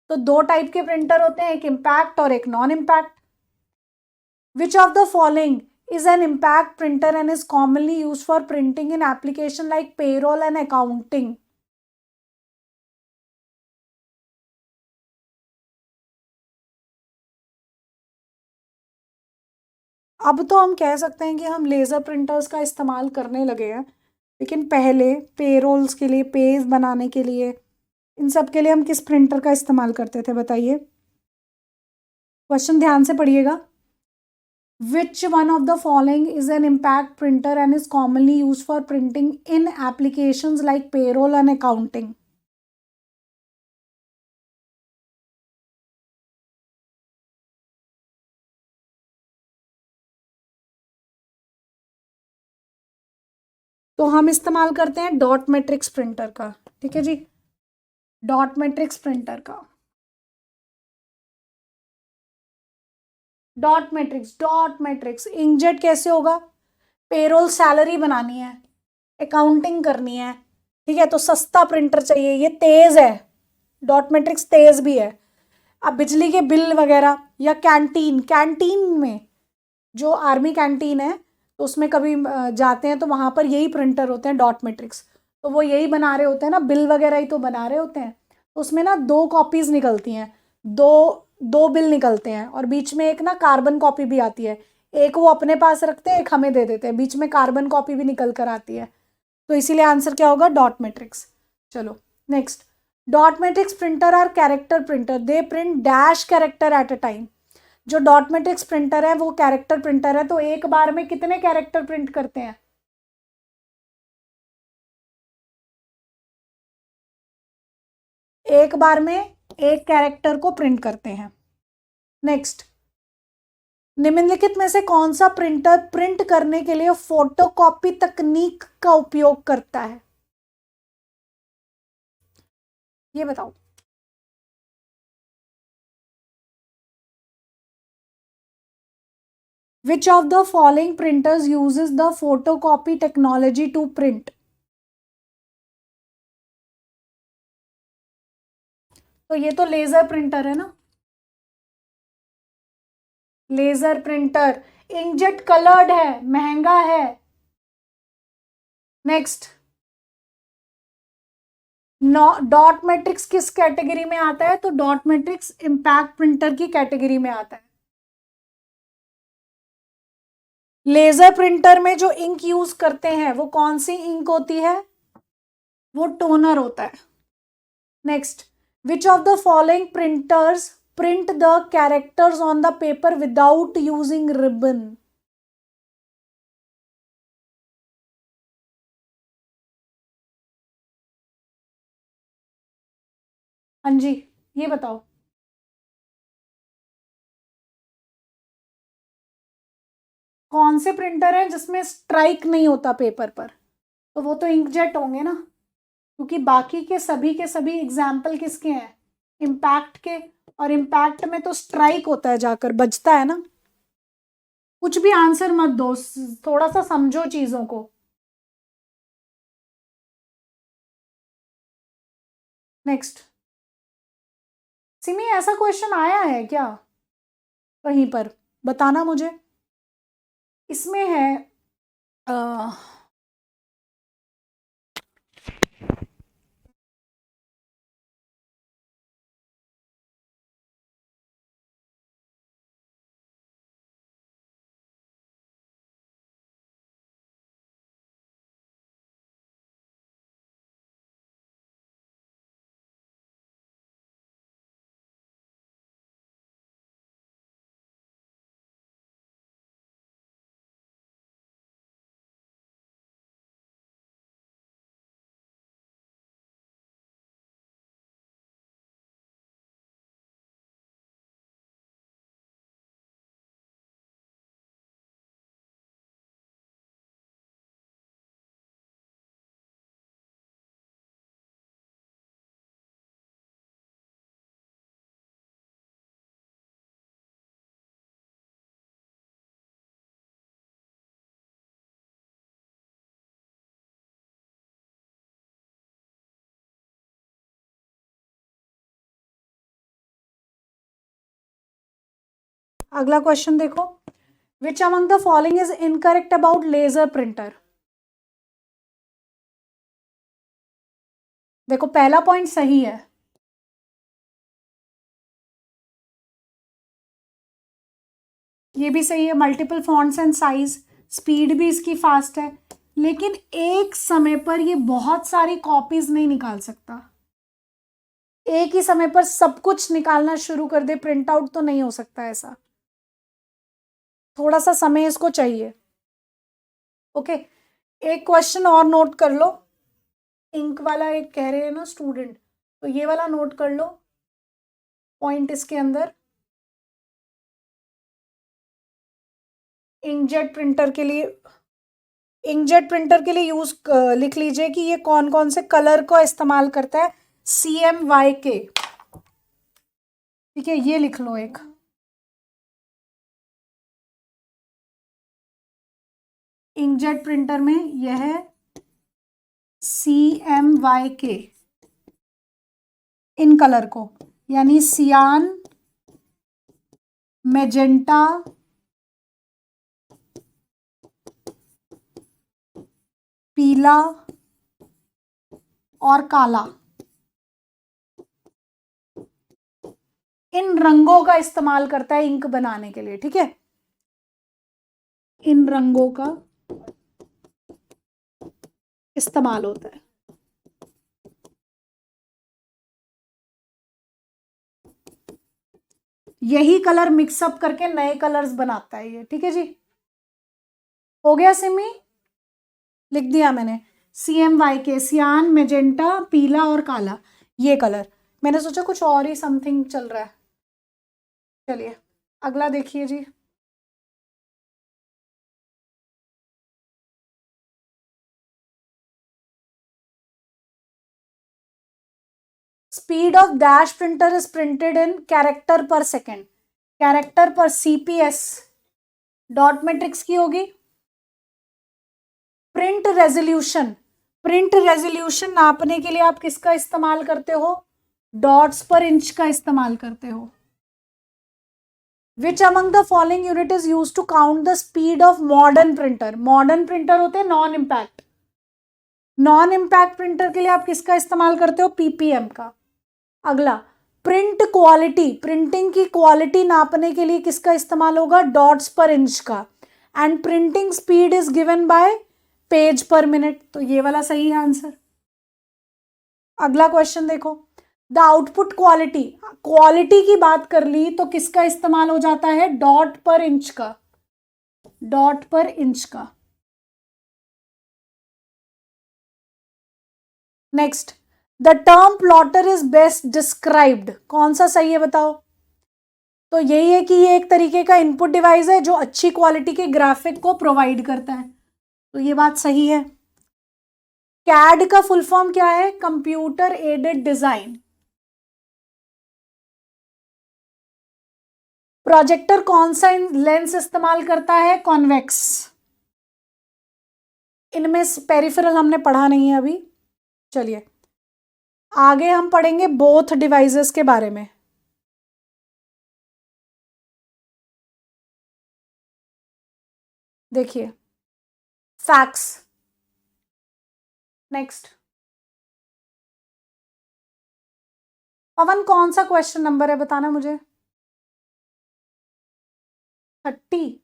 तो दो टाइप के प्रिंटर होते हैं, एक इम्पैक्ट और एक non impact. Which of the following is an impact printer and is commonly used for printing in application like payroll and accounting। अब तो हम कह सकते हैं कि हम लेज़र प्रिंटर्स का इस्तेमाल करने लगे हैं, लेकिन पहले पेरोल्स के लिए, पेज बनाने के लिए, इन सब के लिए हम किस प्रिंटर का इस्तेमाल करते थे बताइए। क्वेश्चन ध्यान से पढ़िएगा। Which one of the following is an impact printer and is commonly use for printing in applications like payroll and accounting. तो हम इस्तेमाल करते हैं डॉट मैट्रिक्स प्रिंटर का, ठीक है जी, डॉट मैट्रिक्स प्रिंटर का। डॉट मैट्रिक्स इंकजेट कैसे होगा, पेरोल सैलरी बनानी है, अकाउंटिंग करनी है, ठीक है, तो सस्ता प्रिंटर चाहिए, ये तेज है, डॉट मैट्रिक्स तेज भी है। अब बिजली के बिल वगैरह या कैंटीन, कैंटीन में जो आर्मी कैंटीन है तो उसमें कभी जाते हैं तो वहां पर यही प्रिंटर होते हैं डॉट मैट्रिक्स, तो वो यही बना रहे होते हैं ना, बिल वगैरह ही तो बना रहे होते हैं। तो उसमें ना दो कॉपीज निकलती हैं, दो दो बिल निकलते हैं, और बीच में एक ना कार्बन कॉपी भी आती है। एक वो अपने पास रखते हैं, एक हमें दे देते हैं, बीच में कार्बन कॉपी भी निकल कर आती है। तो इसीलिए आंसर क्या होगा, डॉट मैट्रिक्स। चलो next, dot matrix printer are character printer, they print dash character at a time. जो डॉट मैट्रिक्स प्रिंटर है वो कैरेक्टर प्रिंटर है, तो एक बार में कितने कैरेक्टर प्रिंट करते हैं, एक बार में एक कैरेक्टर को प्रिंट करते हैं। नेक्स्ट, निम्नलिखित में से कौन सा प्रिंटर प्रिंट करने के लिए फोटोकॉपी तकनीक का उपयोग करता है, ये बताओ। Which of the following printers uses the photocopy technology to print. तो ये तो लेजर प्रिंटर है ना, लेजर प्रिंटर, इंकजेट कलर्ड है, महंगा है। नेक्स्ट, डॉट मैट्रिक्स किस कैटेगरी में आता है, तो डॉट मैट्रिक्स इम्पैक्ट प्रिंटर की कैटेगरी में आता है। लेजर प्रिंटर में जो इंक यूज करते हैं वो कौन सी इंक होती है, वो टोनर होता है। Next, which of the following printers print the characters on the paper without using ribbon. हाँ जी, ये बताओ। कौन से प्रिंटर है जिसमें स्ट्राइक नहीं होता पेपर पर, तो वो तो इंकजेट होंगे ना, क्योंकि बाकी के सभी एग्जाम्पल किसके हैं, इम्पैक्ट के, और इम्पैक्ट में तो स्ट्राइक होता है, जाकर बजता है ना। कुछ भी आंसर मत दो, थोड़ा सा समझो चीजों को। नेक्स्ट, सिमी ऐसा क्वेश्चन आया है क्या कहीं पर, बताना मुझे। इसमें है अगला क्वेश्चन देखो, which among the following is incorrect about laser printer. देखो पहला पॉइंट सही है, ये भी सही है, multiple fonts and size, speed भी इसकी फास्ट है, लेकिन एक समय पर ये बहुत सारी कॉपीज नहीं निकाल सकता। एक ही समय पर सब कुछ निकालना शुरू कर दे प्रिंट आउट तो नहीं हो सकता ऐसा, थोड़ा सा समय इसको चाहिए। ओके, एक क्वेश्चन और नोट कर लो, इंक वाला एक कह रहे हैं ना स्टूडेंट, तो ये वाला नोट कर लो पॉइंट इसके अंदर। इंकजेट प्रिंटर के लिए, इंकजेट प्रिंटर के लिए यूज लिख लीजिए कि ये कौन कौन से कलर को इस्तेमाल करता है, CMYK, ठीक है, ये लिख लो एक। इंकजेट प्रिंटर में यह है CMYK, इन कलर को, यानी सियान, मैजेंटा, पीला और काला, इन रंगों का इस्तेमाल करता है इंक बनाने के लिए, ठीक है, इन रंगों का इस्तेमाल होता है। यही कलर मिक्सअप करके नए कलर्स बनाता है ये, ठीक है जी। हो गया सिमी, लिख दिया मैंने, CMYK, सियान, मैजेंटा, पीला और काला, ये कलर। मैंने सोचा कुछ और ही समथिंग चल रहा है। चलिए अगला देखिए जी, speed of dash printer is printed in character per second, character per CPS, dot matrix की होगी। प्रिंट रेजोल्यूशन, प्रिंट रेजोल्यूशन नापने के लिए आप किसका इस्तेमाल करते हो, डॉट्स पर इंच का इस्तेमाल करते हो। Which among the following unit is use to count the speed of modern printer, modern printer होते हैं non impact, non impact printer के लिए आप किसका इस्तेमाल करते हो, PPM का। अगला, प्रिंट क्वालिटी, प्रिंटिंग की क्वालिटी नापने के लिए किसका इस्तेमाल होगा, डॉट्स पर इंच का। And printing speed is given by page पर मिनट, तो ये वाला सही है आंसर। अगला क्वेश्चन देखो, द आउटपुट क्वालिटी, क्वालिटी की बात कर ली तो किसका इस्तेमाल हो जाता है, डॉट पर इंच का, डॉट पर इंच का। Next, the term plotter is best described, कौन सा सही है बताओ। तो यही है कि ये एक तरीके का इनपुट डिवाइस है जो अच्छी क्वालिटी के ग्राफिक को प्रोवाइड करता है, तो ये बात सही है। कैड का फुल फॉर्म क्या है, कंप्यूटर एडेड डिजाइन। प्रोजेक्टर कौन सा लेंस इस्तेमाल करता है, कॉन्वेक्स। इनमें पेरिफेरल हमने पढ़ा नहीं है अभी, चलिए आगे हम पढ़ेंगे बोथ डिवाइसेस के बारे में। देखिए फैक्स। नेक्स्ट, पवन कौन सा क्वेश्चन नंबर है बताना मुझे। 30।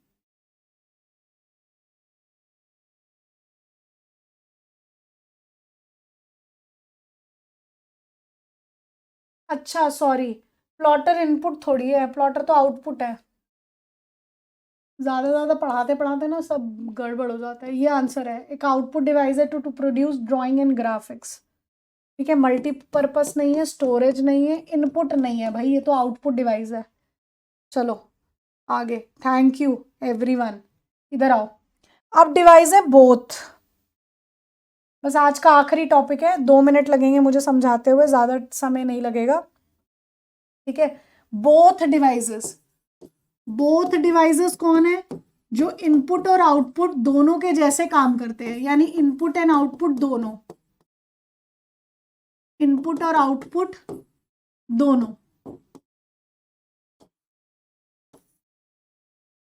अच्छा सॉरी, प्लॉटर इनपुट थोड़ी है, प्लॉटर तो आउटपुट है। ज़्यादा ज़्यादा पढ़ाते पढ़ाते ना सब गड़बड़ हो जाता है। ये आंसर है, एक आउटपुट डिवाइस है to produce drawing and graphics. ठीक है, मल्टीपर्पस नहीं है, स्टोरेज नहीं है, इनपुट नहीं है भाई, ये तो आउटपुट डिवाइस है। चलो आगे, थैंक यू एवरीवन। इधर आओ, अब डिवाइस है बोथ। बस आज का आखिरी टॉपिक है, 2 मिनट लगेंगे मुझे समझाते हुए, ज़्यादा समय नहीं लगेगा। ठीक है, बोथ डिवाइसेस। बोथ डिवाइसेस कौन है? जो इनपुट और आउटपुट दोनों के जैसे काम करते हैं, यानी इनपुट एंड आउटपुट दोनों, इनपुट और आउटपुट दोनों,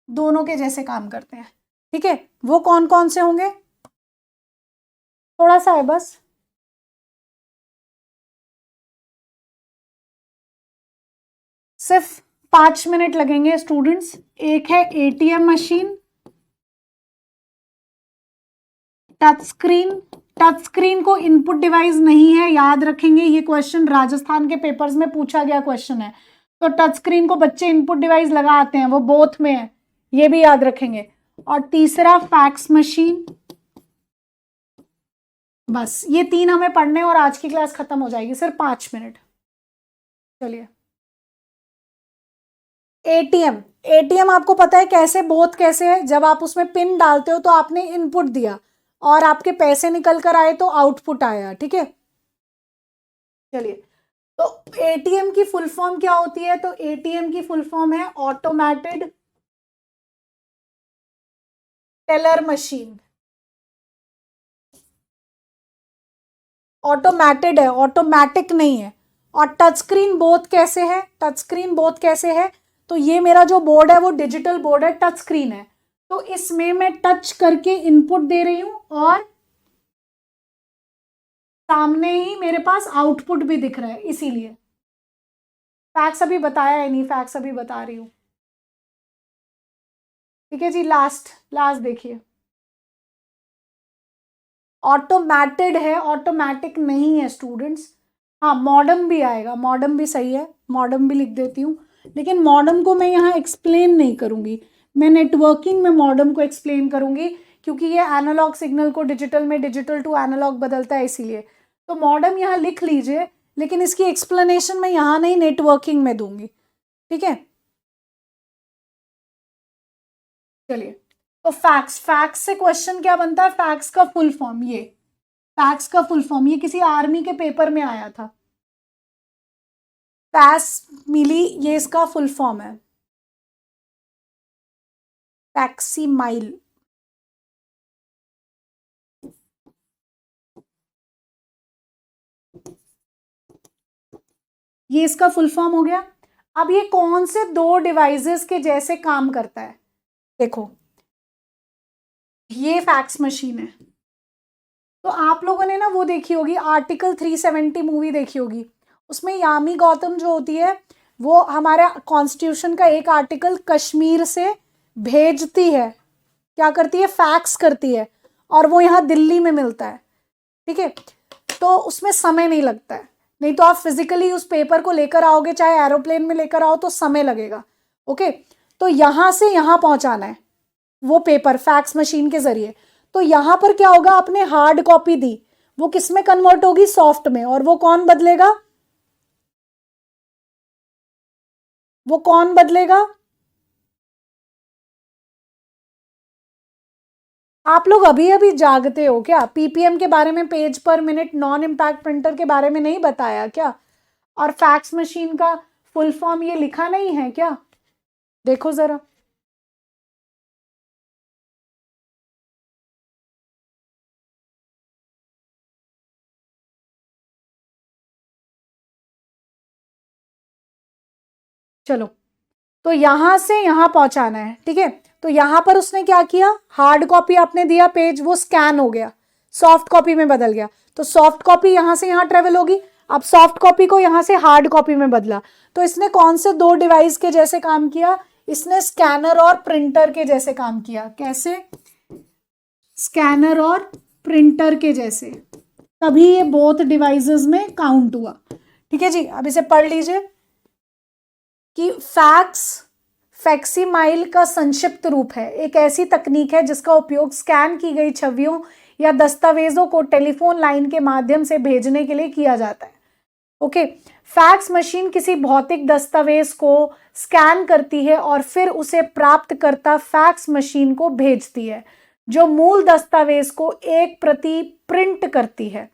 दोनों के जैसे काम करते हैं। ठीक है, वो कौन कौन से होंगे? थोड़ा सा है बस। सिर्फ 5 मिनट लगेंगे स्टूडेंट्स। एक है ATM machine, touch screen. Touch screen को इनपुट डिवाइस नहीं है, याद रखेंगे, ये क्वेश्चन राजस्थान के पेपर्स में पूछा गया क्वेश्चन है। तो टच स्क्रीन को बच्चे इनपुट डिवाइस लगा आते हैं, वो बोथ में है, ये भी याद रखेंगे। और तीसरा फैक्स मशीन। बस ये 3 हमें पढ़ने और आज की क्लास खत्म हो जाएगी, सिर्फ 5 मिनट। चलिए, एटीएम। एटीएम आपको पता है कैसे, बोथ कैसे है? जब आप उसमें पिन डालते हो तो आपने इनपुट दिया और आपके पैसे निकल कर आए तो आउटपुट आया। ठीक है, चलिए, तो एटीएम की फुल फॉर्म क्या होती है? तो एटीएम की फुल फॉर्म है ऑटोमेटेड टेलर मशीन। ऑटोमेटेड है, ऑटोमेटिक नहीं है। और टच स्क्रीन बोथ कैसे है? टच स्क्रीन बोथ कैसे है? तो ये मेरा जो बोर्ड है वो डिजिटल बोर्ड है, टच स्क्रीन है, तो इसमें मैं टच करके इनपुट दे रही हूं और सामने ही मेरे पास आउटपुट भी दिख रहा है, इसीलिए। फैक्स अभी बताया है नहीं, फैक्स अभी बता रही हूं। ठीक है जी, लास्ट लास्ट देखिए, ऑटोमेटेड है, ऑटोमेटिक नहीं है स्टूडेंट्स। हाँ, मॉडम भी आएगा, मॉडम भी सही है, मॉडम भी लिख देती हूँ, लेकिन मॉडम को मैं यहाँ एक्सप्लेन नहीं करूँगी, मैं नेटवर्किंग में मॉडम को एक्सप्लेन करूँगी, क्योंकि ये एनालॉग सिग्नल को डिजिटल में, डिजिटल टू एनालॉग बदलता है, इसीलिए। तो मॉडम यहाँ लिख लीजिए, लेकिन इसकी एक्सप्लेनेशन मैं यहाँ नहीं, नेटवर्किंग में दूंगी। ठीक है, चलिए, तो फैक्स, फैक्स से क्वेश्चन क्या बनता है? फैक्स का फुल फॉर्म, ये फैक्स का फुल फॉर्म, ये किसी आर्मी के पेपर में आया था। फैस मिली, ये इसका फुल फॉर्म है, फैक्सी माइल। ये इसका फुल फॉर्म हो गया। अब ये कौन से दो डिवाइसेस के जैसे काम करता है? देखो, ये फैक्स मशीन है, तो आप लोगों ने ना वो देखी होगी, आर्टिकल 370 मूवी देखी होगी, उसमें यामी गौतम जो होती है, वो हमारे कॉन्स्टिट्यूशन का एक आर्टिकल कश्मीर से भेजती है, क्या करती है? फैक्स करती है, और वो यहाँ दिल्ली में मिलता है। ठीक है, तो उसमें समय नहीं लगता है, नहीं तो आप फिजिकली उस पेपर को लेकर आओगे, चाहे एरोप्लेन में लेकर आओ, तो समय लगेगा। ओके, तो यहां से यहां पहुंचाना है वो पेपर फैक्स मशीन के जरिए। तो यहां पर क्या होगा? आपने हार्ड कॉपी दी, वो किस में कन्वर्ट होगी? सॉफ्ट में। और वो कौन बदलेगा? वो कौन बदलेगा? आप लोग अभी अभी जागते हो क्या? पीपीएम के बारे में, पेज पर मिनट नॉन इम्पैक्ट प्रिंटर के बारे में नहीं बताया क्या? और फैक्स मशीन का फुल फॉर्म ये लिखा नहीं है क्या? देखो जरा। चलो, तो यहां से यहां पहुंचाना है, ठीक है। तो यहां पर उसने क्या किया, हार्ड कॉपी आपने दिया पेज, वो स्कैन हो गया, सॉफ्ट कॉपी में बदल गया, तो सॉफ्ट कॉपी यहां से यहां ट्रेवल होगी। अब सॉफ्ट कॉपी को यहां से हार्ड कॉपी में बदला, तो इसने कौन से दो डिवाइस के जैसे काम किया, इसने स्कैनर और प्रिंटर के जैसे काम किया। कैसे, स्कैनर और प्रिंटर के जैसे, तभी ये बोथ डिवाइसेस में काउंट हुआ। ठीक है जी, अब इसे पढ़ लीजिए कि फैक्सीमाइल का संक्षिप्त रूप है, एक ऐसी तकनीक है जिसका उपयोग स्कैन की गई छवियों या दस्तावेजों को टेलीफोन लाइन के माध्यम से भेजने के लिए किया जाता है। ओके, फैक्स मशीन किसी भौतिक दस्तावेज को स्कैन करती है और फिर उसे प्राप्तकर्ता फैक्स मशीन को भेजती है, जो मूल दस्तावेज को एक प्रति प्रिंट करती है।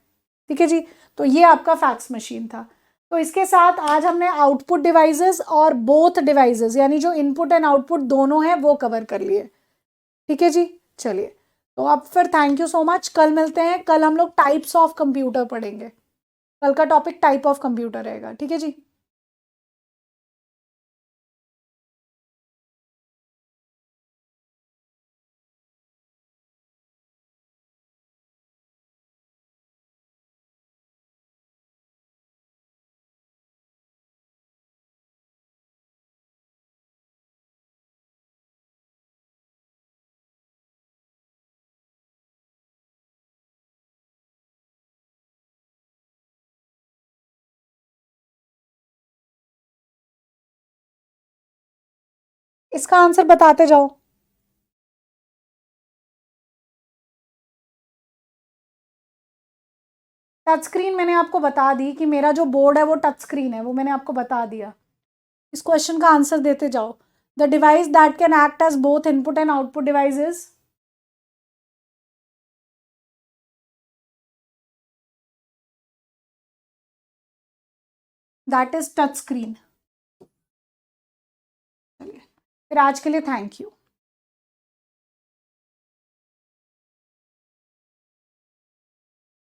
ठीक है जी, तो ये आपका फैक्स मशीन था। तो इसके साथ आज हमने आउटपुट डिवाइसेस और बोथ डिवाइसेस, यानी जो इनपुट एंड आउटपुट दोनों हैं, वो कवर कर लिए। ठीक है जी, चलिए, तो अब फिर थैंक यू सो मच, कल मिलते हैं। कल हम लोग टाइप्स ऑफ कंप्यूटर पढ़ेंगे, कल का टॉपिक टाइप ऑफ कंप्यूटर रहेगा। ठीक है जी। इसका आंसर बताते जाओ। टच स्क्रीन मैंने आपको बता दी कि मेरा जो बोर्ड है वो टच स्क्रीन है, वो मैंने आपको बता दिया। इस क्वेश्चन का आंसर देते जाओ। The device that can act as both input and output device is, that is touch screen. चलिए, फिर आज के लिए थैंक यू।